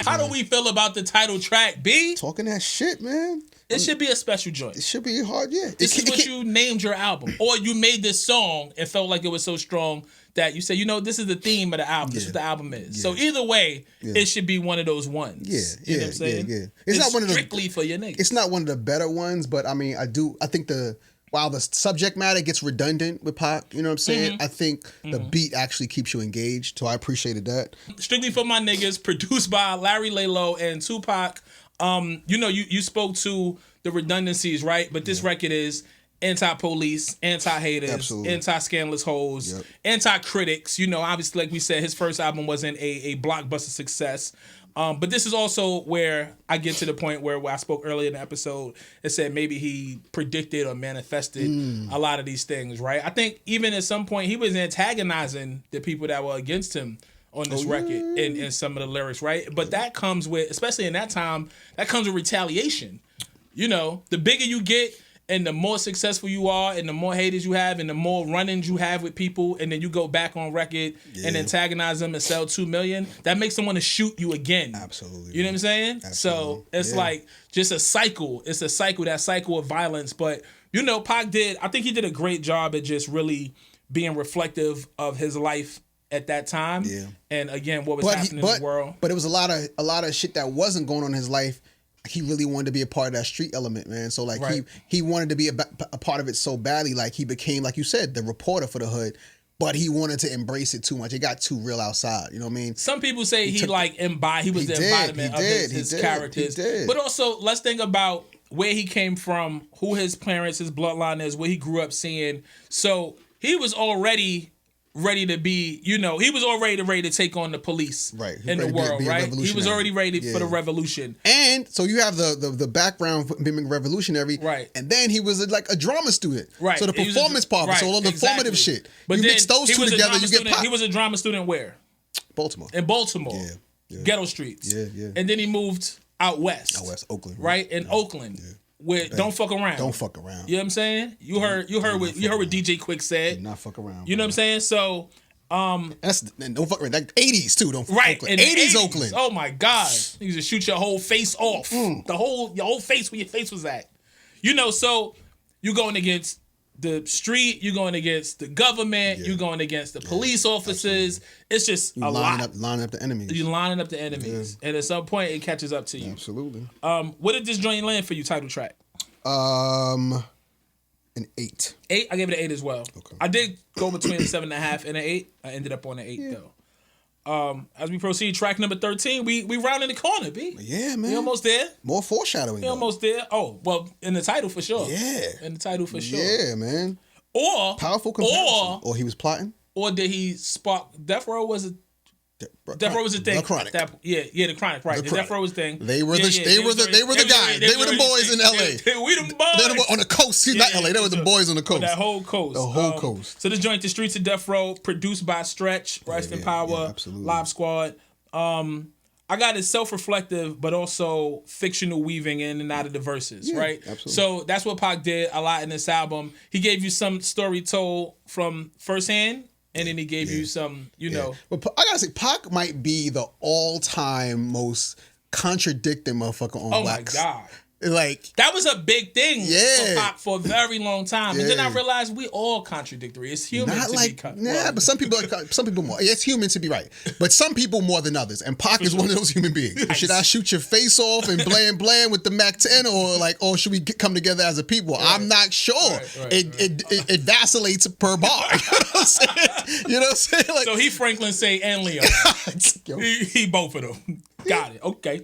How do we feel about the title track, B? Talking that shit, man. It should be a special joint. It should be hard, yeah. This is what you named your album. Or you made this song and felt like it was so strong that you said, this is the theme of the album. This is what the album is. Yeah. So either way, it should be one of those ones. Yeah. You know what I'm saying? Yeah. It's not one of the, strictly for your niggas. It's not one of the better ones, but I mean, I think the while the subject matter gets redundant with Pac, you know what I'm saying? I think the beat actually keeps you engaged. So I appreciated that. Strictly for My Niggas, produced by Larry Lalo and Tupac. You spoke to the redundancies, right? But this record is anti-police, anti-haters, anti-scandalous hoes, anti-critics. Obviously, like we said, his first album wasn't a blockbuster success. But this is also where I get to the point where I spoke earlier in the episode. It said maybe he predicted or manifested a lot of these things, right? I think even at some point he was antagonizing the people that were against him on this record in some of the lyrics, right? But that comes with, especially in that time, that comes with retaliation. The bigger you get, and the more successful you are, and the more haters you have, and the more run-ins you have with people, and then you go back on record and antagonize them and sell 2 million, that makes them want to shoot you again. Absolutely. You know what I'm saying? Absolutely. So it's like just a cycle. It's a cycle, that cycle of violence. But, Pac I think he did a great job at just really being reflective of his life at that time. Yeah. And again, what was happening in the world. But it was a lot of shit that wasn't going on in his life. He really wanted to be a part of that street element, man. So like he wanted to be a part of it so badly. Like he became, like you said, the reporter for the hood. But he wanted to embrace it too much. It got too real outside. You know what I mean? Some people say he was the embodiment of his characters. But also, let's think about where he came from, who his parents, his bloodline is, what he grew up seeing. So he was already ready to be, he was already ready to take on the police in the world, right? He was already ready for the revolution. And so you have the background being revolutionary, right? And then he was like a drama student, right? So the performance part, so all the formative shit. But you mix those two together, you get Pac. He was a drama student where? Baltimore. In Baltimore, ghetto streets. Yeah. And then he moved out west, Oakland, right? In Oakland. Yeah. With don't fuck around. Don't fuck around. You know what I'm saying? You heard what DJ Quick said. Do not fuck around. You know what I'm saying? So that's don't fuck around. Like 80s too. Don't fuck Oakland. 80s Oakland. Oh my God. You just shoot your whole face off. Your whole face where your face was at. So you going against the street, you're going against the government, you're going against the police officers. Absolutely. It's just a lot. Lining up the enemies. You're lining up the enemies. Yeah. And at some point, it catches up to you. Absolutely. What did this joint land for you, title track? An 8. 8? I gave it an 8 as well. Okay. I did go between a 7.5 and an 8. I ended up on an 8, though. As we proceed, track number 13, we rounding the corner, B. Yeah, man. We almost there. More foreshadowing. We almost there. Oh, well, in the title for sure. Yeah. In the title for sure. Yeah, man. Or powerful comparison. Or he was plotting. Or did he spark? Death Row was a thing. The Chronic. The Chronic, right? The Death Row was thing. They were the guys. They were the boys in LA. We the boys on the coast. Not LA. They were the boys on the coast. That whole coast. The whole coast. So this joint, The Streets of Death Row, produced by Stretch, Rest in Power, Live Squad. I got it self-reflective, but also fictional weaving in and out of the verses, right? Absolutely. So that's what Pac did a lot in this album. He gave you some story told from firsthand. And then he gave you some, know. But I gotta say, Pac might be the all-time most contradicting motherfucker on wax. Oh my God. Like that was a big thing for Pac for a very long time. And then I realized we all contradictory. It's human but some people more. It's human to be right. But some people more than others. And Pac is one of those human beings. Nice. Should I shoot your face off and bland with the Mac 10 or should we come together as a people? Right. I'm not sure. It vacillates per bar. You know what I'm saying? Like, so he Franklin say and Leo. he both of them. Got it. Okay.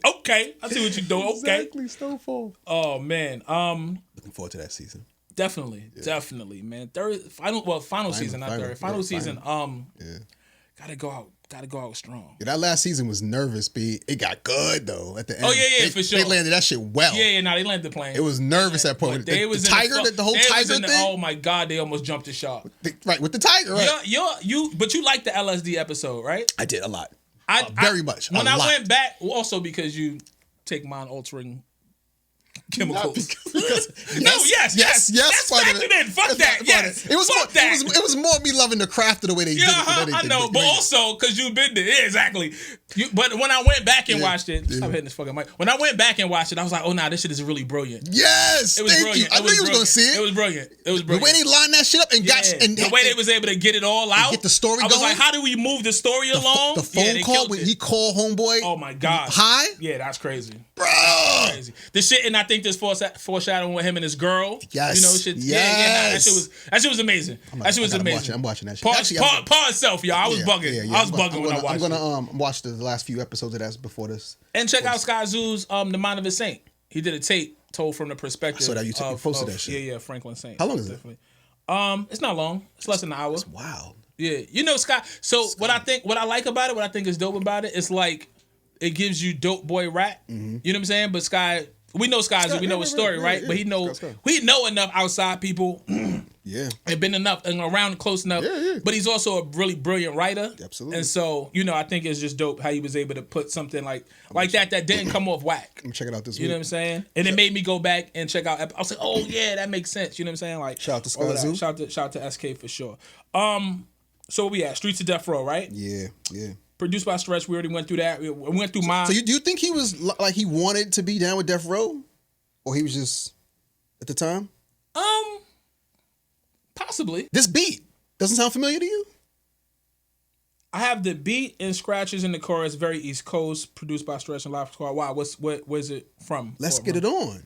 I see what you're doing. Okay. Exactly. Snowfall. Oh man. Looking forward to that season. Definitely, man. Final season, not third. Final season. Gotta go out strong. Yeah, that last season was nervous, B. It got good though at the end. Oh yeah, for sure. They landed that shit well. Yeah, they landed the plane. It was nervous at that point. The whole tiger thing. Oh my God, they almost jumped the shark. Right, with the tiger, right? But you liked the LSD episode, right? I did a lot. Very much. When I went back, also because you take mind-altering chemicals. Yes. That's factored in. Fuck that. Yes. It was more me loving the craft of the way they did it. I know, but also because you've been there. Yeah, exactly. But when I went back and watched it, stop hitting this fucking mic. When I went back and watched it, I was like, oh, nah, this shit is really brilliant. Yes, thank you. I knew you was gonna see it. It was brilliant. The way they lined that shit up and the way they was able to get it all out, get the story going. I was like, how do we move the story along? The phone call when he called homeboy. Oh my God. Hi. Yeah, that's crazy. Bro, crazy. The shit, and I think there's foreshadowing with him and his girl. Yes. You know, shit. Yes. Yeah, that shit was amazing. That shit was amazing. I'm watching that shit. Pause itself, y'all. I was bugging. I was bugging when I watched it. I'm gonna watch the last few episodes of that before this. And check out Skyzoo's The Mind of a Saint. He did a tape told from the perspective. I saw that you posted that shit. Yeah, Franklin Saint. How long is it? It's not long. It's less than an hour. It's wild. Yeah, you know, what I like about it, what I think is dope about it, it's like it gives you dope boy rap. Mm-hmm. You know what I'm saying? But Sky, we know Skyzoo, we know his story, right? But we know enough outside people. Yeah, and been enough and around close enough. Yeah. But he's also a really brilliant writer. Absolutely. And so, you know, I think it's just dope how he was able to put something like that didn't come off whack. I'm gonna check it out this week. You know what I'm saying? And it made me go back and check out. I was like, oh yeah, that makes sense. You know what I'm saying? Like, shout out to Skyzoo. Shout out to SK for sure. So where we at? Streets of Death Row, right? Yeah. Produced by Stretch. We already went through that. We went through mine. So do you think he was like he wanted to be down with Death Row, or he was just at the time? Possibly. This beat doesn't sound familiar to you? I have the beat and scratches in the chorus, very East Coast, produced by Stretch and Live Squad. Wow, where's it from? Let's get it on.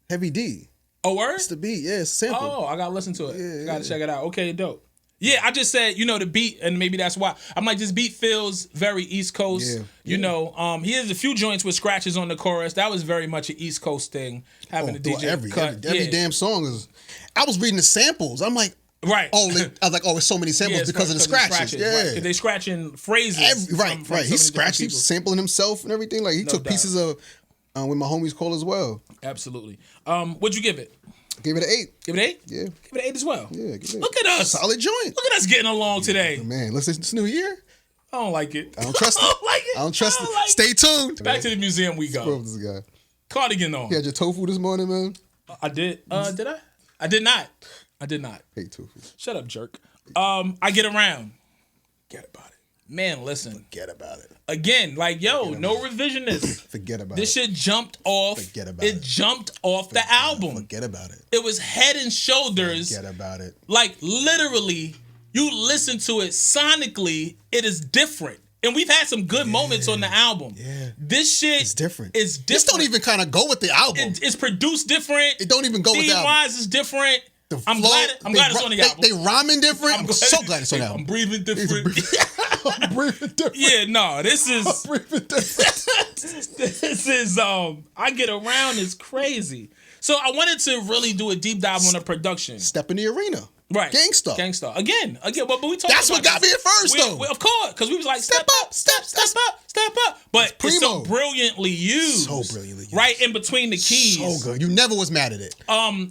Heavy D. Oh, word? It's the beat, yeah, it's a sample. Oh, I gotta listen to it. Gotta check it out. Okay, dope. Yeah, I just said, you know, the beat, and maybe that's why. I'm like, this beat feels very East Coast. Yeah. You know, he has a few joints with scratches on the chorus. That was very much an East Coast thing, having the DJ every cut. damn song is. I was reading the samples. I'm like, right. Oh, I was like, it's so many samples because of the scratches. Yeah, right, because they scratching phrases. Right. He's scratching, sampling himself and everything. Like he took pieces of with my homies Cole as well. Absolutely. What'd you give it? Give it an 8. Give it an 8? Yeah. Give it an 8 as well. Yeah, give it Look at us. Solid joint. Look at us getting along today. Man, listen, it's New Year. I don't like it. I don't trust it. I don't like it. I don't trust it. Stay tuned. Back to the museum we go. This guy. Cardigan on. You had your tofu this morning, man? I did. Did I? I did not. Hate tofu. Shut up, jerk. I get around. Forget about it. Man, listen. Forget about it. Again, like, yo, no revisionist. Forget about this it. This shit jumped off. Forget about it. It jumped off the album. Forget about it. It was head and shoulders. Forget about it. Like, literally, you listen to it sonically, it is different. And we've had some good moments on the album. Yeah. This shit is different. This don't even kind of go with the album. It's produced different. It don't even go with the album. Theme-wise, it's different. I'm glad it's on the album. They rhyming different. I'm so glad it's on the album. I'm breathing different. I'm breathing different. Yeah, no, this is. I'm breathing different. This is I Get Around is crazy. So I wanted to really do a deep dive on the production. Step in the arena. Right. Gangsta. Again. But we talked That's what got me at first, though. Of course, because we was like, step up. But it's so brilliantly used. Right in between the keys. So good. You never was mad at it.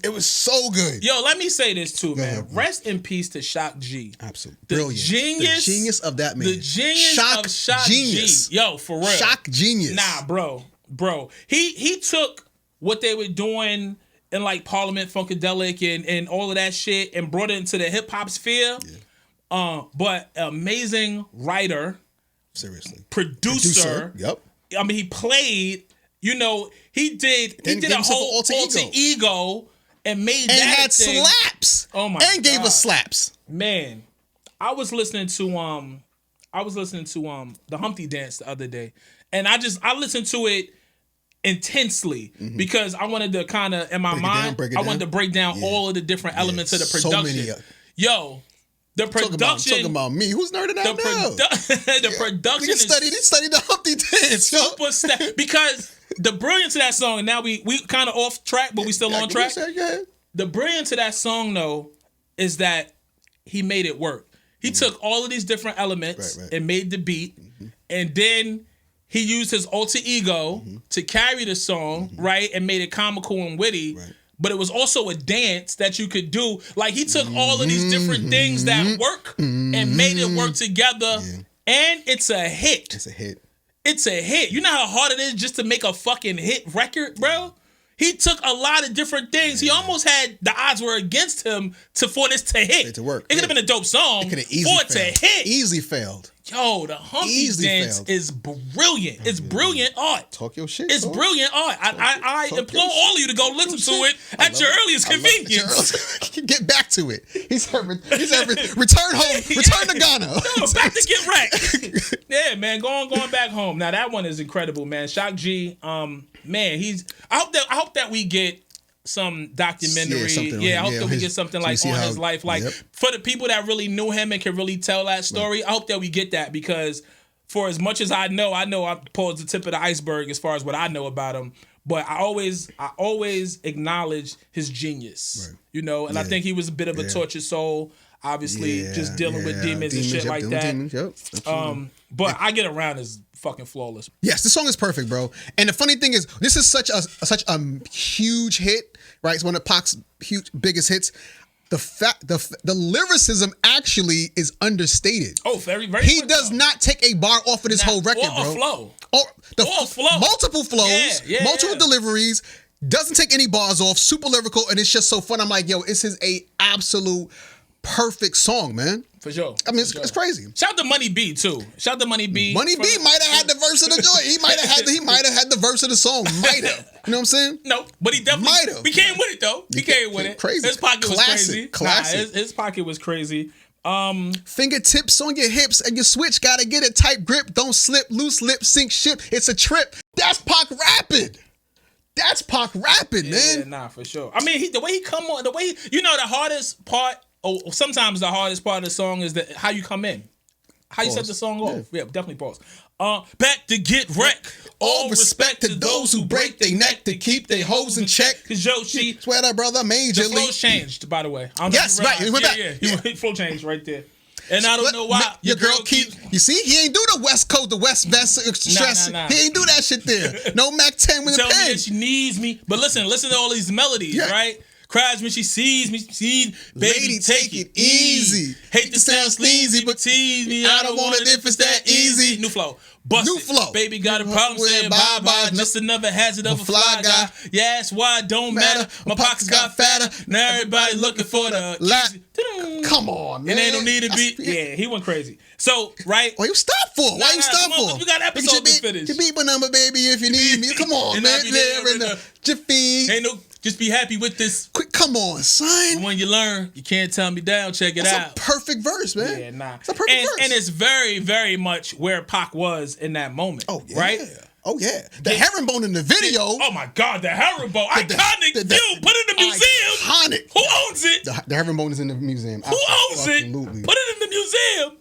It was so good. Yo, let me say this too, man. Rest in peace to Shock-G. Absolutely. Brilliant. The genius of that man. The genius of Shock-G. Yo, for real. Shock genius. Nah, bro. He took what they were doing in like Parliament Funkadelic and all of that shit and brought it into the hip hop sphere. Yeah. But amazing writer. Seriously. Producer. Yep. I mean, he played, you know, he did a whole alter ego and made and that had thing. Slaps. Oh my God. And gave us slaps. Man, I was listening to the Humpty Dance the other day. And I listened to it intensely because I wanted to kind of in my mind I wanted to break down all of the different elements of the production. So many, the production. Talking about me. Who's nerding out now? The production is studied the Humpty Dance. Super because the brilliance of that song, and now we kind of off track, but we still on track. The brilliance of that song, though, is that he made it work. He took all of these different elements and made the beat, and then he used his alter ego to carry the song, right, and made it comical and witty. Right. But it was also a dance that you could do. Like, he took all of these different things that work and made it work together. Yeah. And it's a hit. It's a hit. You know how hard it is just to make a fucking hit record, bro? He took a lot of different things. He almost had the odds were against him for this to hit. To work. It could have been a dope song for it to hit. Easily failed. Yo, the Humpty Dance is brilliant. It's brilliant art. Talk your shit. It's brilliant art. I implore all of you to go listen to it at your earliest convenience. Get back to it. He said return home. Return to Ghana. No, back to get wrecked. Yeah, man, going back home. Now that one is incredible, man. Shock-G, man, I hope that we get some documentary. I hope that we get something like on his life. Like for the people that really knew him and can really tell that story, I hope that we get that, because for as much as I know I pulled the tip of the iceberg as far as what I know about him. But I always acknowledge his genius, you know, and I think he was a bit of a tortured soul, obviously, just dealing with demons and shit like that. But I Get Around is fucking flawless. Yes, the song is perfect, bro. And the funny thing is, this is such a huge hit, right? It's one of Pac's biggest hits. The lyricism actually is understated. Oh, very, very. He does not take a bar off of this whole record, bro. Flow. Flow. Multiple flows, multiple deliveries. Doesn't take any bars off. Super lyrical, and it's just so fun. I'm like, yo, this is a absolute perfect song, man. For sure. I mean, it's crazy. Shout out to Money B too. Shout out to Money B. Money B might have had the verse of the joint. He might have had the verse of the song. Might have. You know what I'm saying? No, but he definitely might have. He came with it though. He came with it. Crazy. His pocket was crazy. Classic. His pocket was crazy. Fingertips on your hips and your switch. Gotta get a tight grip. Don't slip. Loose lip. Sink ship. It's a trip. That's Pac rapping. That's Pac rapping, man. Yeah, nah, for sure. I mean, the way he come on, the hardest part. Oh, sometimes the hardest part of the song is how you come in. How you set the song off. Yeah, definitely pause. Back to get wrecked. All respect to those who break their neck to keep their hoes in check. Cause swear that brother majorly. The flow changed, by the way. Yes, right. He went back. Yeah, flow changed right there. And I don't know why your girl keep. You see, he ain't do the West Coast, the West Vest stress. Nah. He ain't do that shit there. No Mac 10 with a pen. Tell me that she needs me. But listen to all these melodies, right? Cries when she sees me, baby, take it easy. Hate to sound sleazy, but tease me. I don't want it if it's that easy. New flow. New flow. Baby got a problem saying bye-bye. Just another hazard of a fly guy. Yeah, that's why it don't matter. My pockets got fatter. Now everybody looking for the... Come on, man. It ain't no need to be... Yeah, he went crazy. So, right? Why you stop for? Why you stop for? We got episode to finish. Your beat number, baby, if you need me. Come on, man. There in the Jiffy. Ain't no... Just be happy with this. Quick, come on, son. When you learn, you can't tell me down. Check it out. That's a perfect verse, man. Yeah, nah. It's a perfect verse. And it's very, very much where Pac was in that moment. Oh, yeah. Right? Oh, yeah. The herringbone in the video. Oh, my God. The herringbone. Iconic view. Put it in the museum. Iconic. Who owns it? The herringbone is in the museum. Who owns it? Absolutely. Put it in the museum.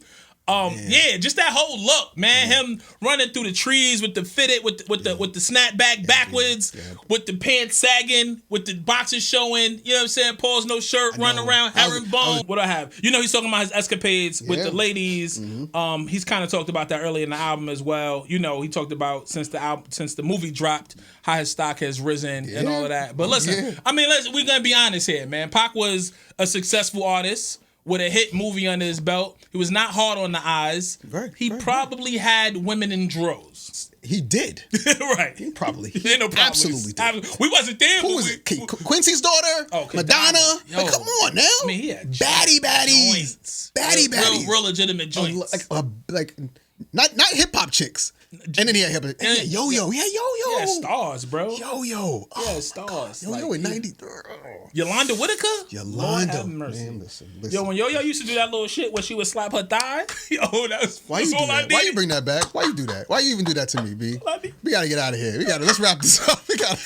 Yeah, just that whole look, man. Him running through the trees with the fitted, with the snapback backwards, with the pants sagging, with the boxers showing. You know what I'm saying? Paul's no shirt, running around, herringbone. What do I have? You know, he's talking about his escapades with the ladies. Mm-hmm. He's kind of talked about that earlier in the album as well. You know, he talked about since the movie dropped, how his stock has risen and all of that. But listen, I mean, we're gonna be honest here, man. Pac was a successful artist with a hit movie under his belt. He was not hard on the eyes. He probably had women in droves. He did. Right. He probably. Ain't no problem. Absolutely did. We wasn't there. Who was it? Quincy's daughter? Oh, Madonna? Like, come on now. I mean, he had baddies. Baddies. Real legitimate joints. Like not hip-hop chicks. And then he had hip-hop. And yo-yo. Yeah, yo-yo. Yeah, stars, bro. Yo-yo. Yeah, stars. Yo-yo in 90. Yolanda Whitaker? Yolanda. Man, listen. Yo, when Yo-Yo used to do that little shit where she would slap her thigh, yo, that's all I did. Why you bring that back? Why you do that? Why you even do that to me, B? We gotta get out of here. Let's wrap this up. We gotta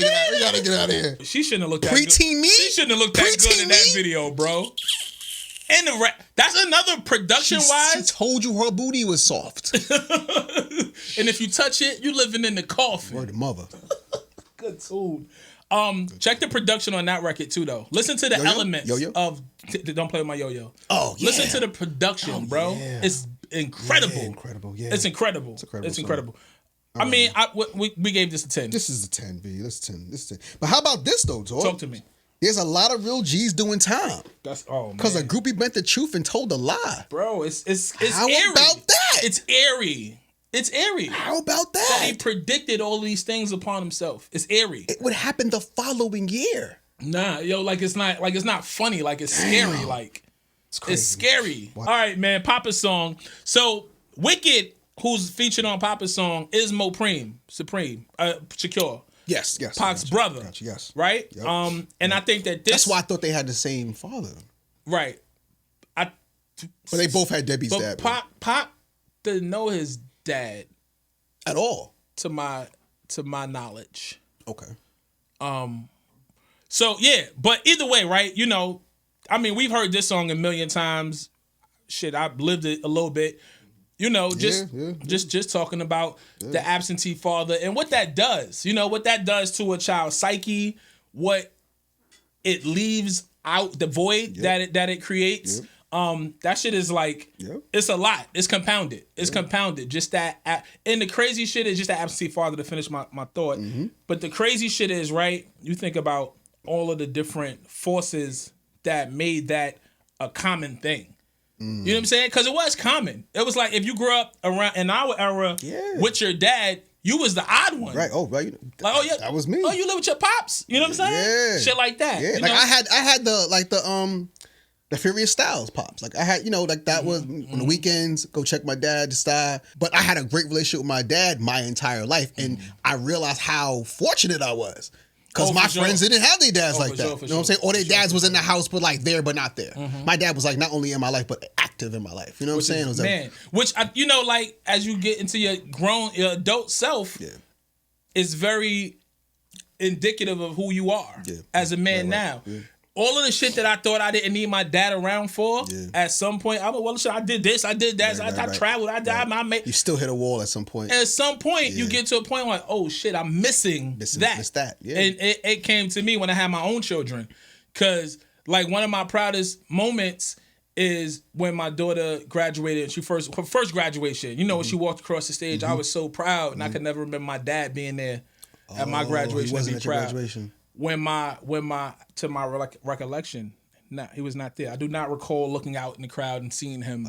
get out of here. She shouldn't have looked that good. Preteen me? She shouldn't have looked that good in that video, bro. And that's another production-wise. She told you her booty was soft. And if you touch it, you living in the coffin. Word of mother. Good tune. Check the production on that record too, though. Listen to the elements of. Don't play with my yo-yo. Oh, yeah. Listen to the production, bro. Yeah. It's incredible. Yeah, incredible. Yeah. It's incredible. It's incredible. I mean, we gave this a 10. This is a 10, B. This is 10. But how about this though, Tor? Talk to me. There's a lot of real G's doing time. Because a groupie bent the truth and told a lie. Bro, it's how airy. About that? It's airy. It's airy. How about that? So he predicted all these things upon himself. It's airy. It would happen the following year. Nah, yo, it's not funny. Like, it's scary. Like, it's scary. What? All right, man. Papa's song. So Wicked, who's featured on Papa's song, is Supreme, Shakur. Yes. Pac's brother. Gotcha, yes. Right? Yep. And I think that that's why I thought they had the same father. Right. But they both had Debbie's dad. Pac didn't know his dad. At all. To my to my knowledge. Okay. So yeah, but either way, right? You know, I mean, we've heard this song a million times. Shit, I've lived it a little bit. You know, just talking about the absentee father and what that does. You know, what that does to a child's psyche, what it leaves out, the void that it creates. That shit is like, it's a lot. It's compounded. It's compounded. Just that, and the crazy shit is just the absentee father, to finish my thought. But the crazy shit is, right, you think about all of the different forces that made that a common thing. You know what I'm saying? Because it was common. It was like, if you grew up around in our era with your dad, you was the odd one. Right. Oh, right. Like, oh yeah, that was me. Oh, you live with your pops. You know what I'm saying? Yeah. Shit like that. Yeah. You like know? I had the Furious Styles pops. Like I had, you know, like that was on the weekends, go check my dad to style. But I had a great relationship with my dad my entire life. And I realized how fortunate I was. Because my friends didn't have their dads like that. You know what I'm saying? Or their dads was in the house, but like there, but not there. My dad was like not only in my life, but active in my life. You know what I'm saying? You know, like as you get into your adult self, it's very indicative of who you are as a man now. Yeah. All of the shit that I thought I didn't need my dad around for, at some point, I did this, I did that, I traveled, I made. You still hit a wall at some point. At some point, you get to a point like, oh shit, I'm missing that. Yeah. And it came to me when I had my own children. Because, like, one of my proudest moments is when my daughter graduated, her first graduation. You know, when she walked across the stage, I was so proud, and I could never remember my dad being there at my graduation. He wasn't at your graduation. When my to my recollection, he was not there. I do not recall looking out in the crowd and seeing him.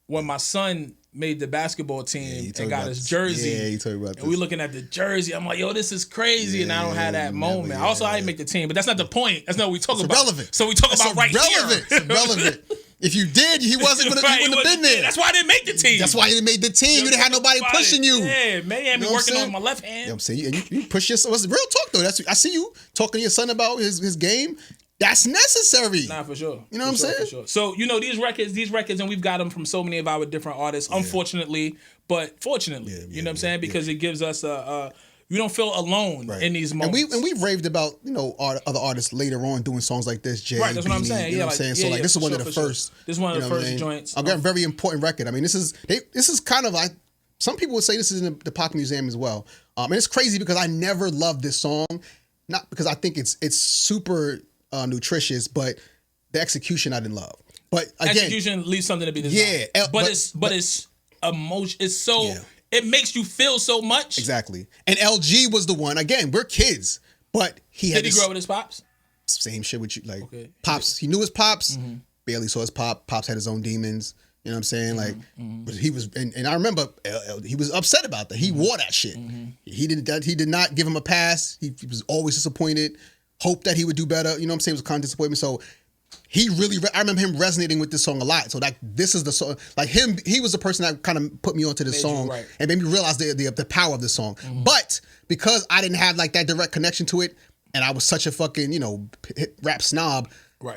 When my son made the basketball team and got his jersey, he told me about this. And we looking at the jersey, I'm like, yo, this is crazy, and I don't have that moment. I didn't make the team, but that's not the point. That's not what we talk about. Irrelevant. So we talk about right here. It's irrelevant. If you did, he wasn't gonna. He wouldn't have been there. That's why I didn't make the team. That's why you didn't make the team. You didn't have nobody pushing you. Yeah, man, you had me working on my left hand. You know what I'm saying? You push your son. Real talk though. I see you talking to your son about his game. That's necessary. Nah, for sure. You know what I'm saying? For sure. So, you know, these records, and we've got them from so many of our different artists, unfortunately, but fortunately. You know what I'm saying? Because it gives us you don't feel alone in these moments. And we've raved about, you know, other artists later on doing songs like this. Jay, right, that's what I'm saying. You know what I'm saying? So like this is one of the first. This is one of the first joints. I've got a very important record. I mean, this is kind of like, some people would say this is in the Pop Museum as well. And it's crazy because I never loved this song, not because I think it's super nutritious, but the execution I didn't love. But again, execution leaves something to be desired. Yeah, but it's emotion. It's so. Yeah. It makes you feel so much. Exactly. And LG was the one. Again, we're kids, but did he grow up with his pops? Same shit with you. Like pops, he knew his pops. Barely saw his pop. Pops had his own demons. You know what I'm saying? Like, but he was, and I remember he was upset about that. He wore that shit. He did not give him a pass. He was always disappointed. Hoped that he would do better. You know what I'm saying? It was kind of disappointment. So he really, I remember him resonating with this song a lot. So like, this is the song, like him, he was the person that kind of put me onto this song and made me realize the power of this song. But because I didn't have like that direct connection to it, and I was such a fucking, you know, rap snob,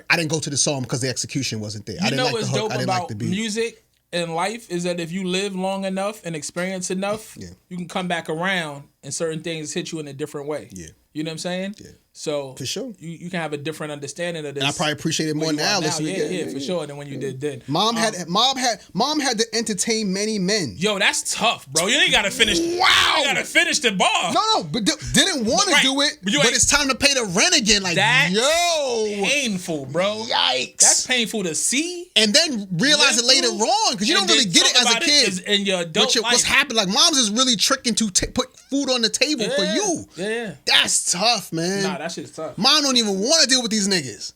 I didn't go to the song because the execution wasn't there. I didn't like the hook. Dope about music in life is that if you live long enough and experience enough, you can come back around and certain things hit you in a different way. Yeah. You know what I'm saying? Yeah. So for sure, you can have a different understanding of this. And I probably appreciate it more now. Yeah, for sure, than when you did then. Mom had to entertain many men. Yo, that's tough, bro. You ain't gotta finish. Wow, you gotta finish the bar. No, but didn't want to do it. But it's time to pay the rent again. Like, painful, bro. Yikes, that's painful to see. And then realize it later on because you don't really get it as a kid. In your adult life, what's happened? Like, moms is really tricking to put food on the table for you. Yeah, that's tough, man. Nah, that shit's tough. Mom don't even want to deal with these niggas,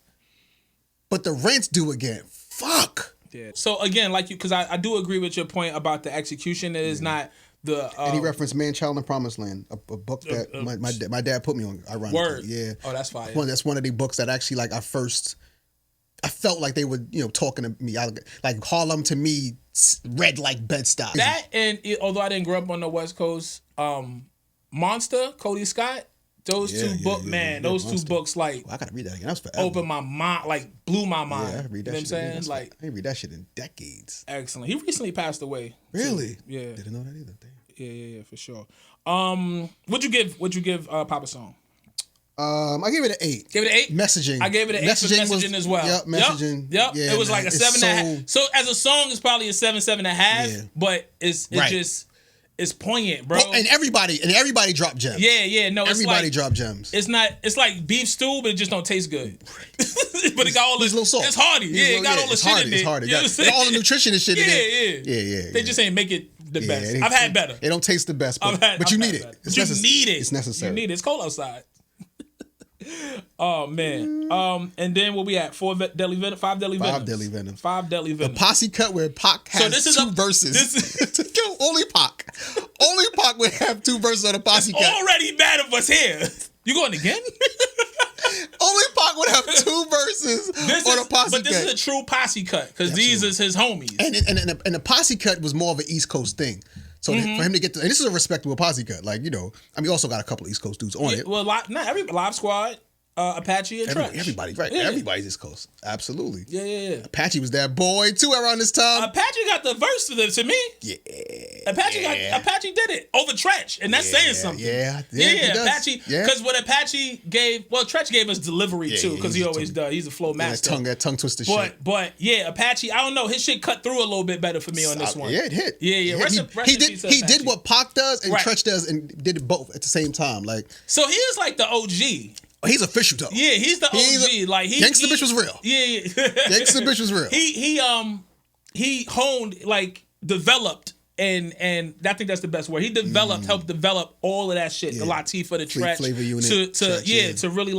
but the rents do again. Fuck. Yeah. So again, like you, because I do agree with your point about the execution. It is not the. And he referenced "Man, Child in the Promised Land," a book that my dad put me on. Ironically, word. Yeah. Oh, that's fire. That's one of the books that actually like I felt like they were, you know, talking to me. Like Harlem to me read like Bed-Stuy. That, and although I didn't grow up on the West Coast, Monster, Cody Scott, those two books like I gotta read that again. That was forever. Opened my mind, like blew my mind. Yeah, I read that. You know what I'm saying? Like I didn't read that shit in decades. Excellent. He recently passed away. Really? Yeah. Didn't know that either. Damn. Yeah, for sure. What'd you give Papa Song? I gave it an 8. Gave it an 8? Messaging. I gave it an 8 for messaging as well. Yep, messaging. Yep. Yeah, it was like a 7.5. So as a song, it's probably a 7.5. Yeah. But it's poignant, bro. And everybody dropped gems. Yeah. No, everybody dropped gems. It's like beef stew, but it just don't taste good. But it got all this little salt. It's hearty. It got all the shit in it. It's hearty. Got all the nutrition and shit in it. Yeah. They just ain't make it the best. I've had better. It don't taste the best, but you need it. You need it. It's necessary. You need it. It's cold outside. Oh man. And then what we at? 5 deadly venoms. 5 deadly venoms. The posse cut where Pac has two verses. Only Pac would have 2 verses on the posse cut. Already mad of us here. You going again? Only Pac would have 2 verses on a posse cut. But this is a true posse cut because these is his homies. And the posse cut was more of an East Coast thing. So for him to get to, and this is a respectable posse cut. Like, he also got a couple of East Coast dudes on it. Well, not every Live Squad, Apache and Trench. Everybody, right? Yeah. Everybody's East Coast. Absolutely. Yeah. Apache was that boy too around this time. Apache got the verse to me. Yeah. Apache did it over Trench, and that's saying something. Yeah. Apache, because what Apache gave, Trench gave us delivery too, because he always does. He's a flow master. That tongue twister shit. But yeah, Apache, I don't know, his shit cut through a little bit better for me on this one. Yeah, it hit. Yeah. He did what Pac does and Trench does, and did it both at the same time. Like, so he is like the OG. He's official though. Yeah, he's the OG. Gangsta Bitch was real. Yeah. Gangsta Bitch was real. He honed, developed, and I think that's the best word. He developed, helped develop all of that shit. The Latifah, the Trench, flavor unit, to really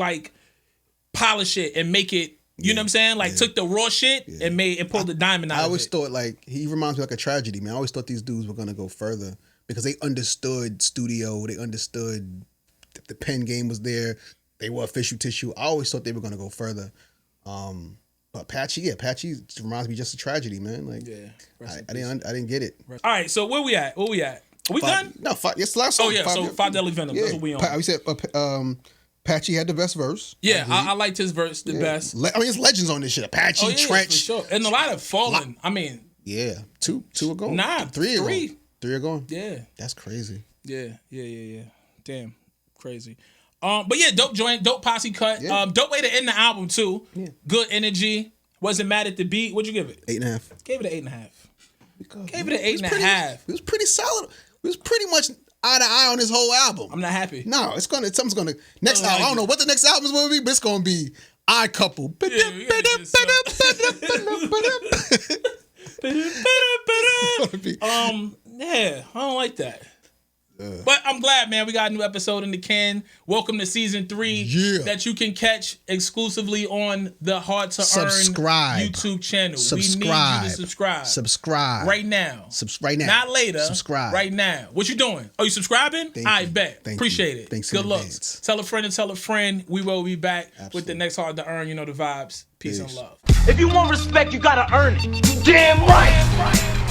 polish it and make it. You know what I'm saying? Took the raw shit and pulled the diamond out of it. I always thought he reminds me like a tragedy, man. I always thought these dudes were gonna go further because they understood studio. They understood the pen game was there. They were official tissue. I always thought they were gonna go further. But Apache reminds me just of tragedy, man. I didn't get it. All right, so where we at? Are we done? No, 5. It's the last song. Oh yeah, 5 deadly venoms. That's what we on. We said Apache had the best verse. Yeah, I liked his verse the best. It's legends on this shit. Apache, Trench, for sure, and a lot of fallen. Yeah, two are gone. Nah, three are gone. Yeah, that's crazy. Yeah. Damn, crazy. But yeah, dope joint, dope posse cut. Yeah. Dope way to end the album too. Yeah. Good energy. Wasn't mad at the beat. What'd you give it? 8.5. Gave it an 8.5. Gave it an 8.5. It was pretty solid. It was pretty much eye to eye on this whole album. I'm not happy. No, something's gonna next album. I don't know what the next album is gonna be, but it's gonna be eye couple. Yeah, I don't like that. But I'm glad, man. We got a new episode in the can. Welcome to season 3 that you can catch exclusively on the Hard to Earn YouTube channel. We need you to subscribe. Subscribe. Right now. Right now. Not later. Subscribe. Right now. What you doing? Oh, you subscribing? I bet. Appreciate it. Thanks. Good looks. Tell a friend and tell a friend. We will be back with the next Hard to Earn. You know the vibes. Peace and love. If you want respect, you gotta earn it. You damn right.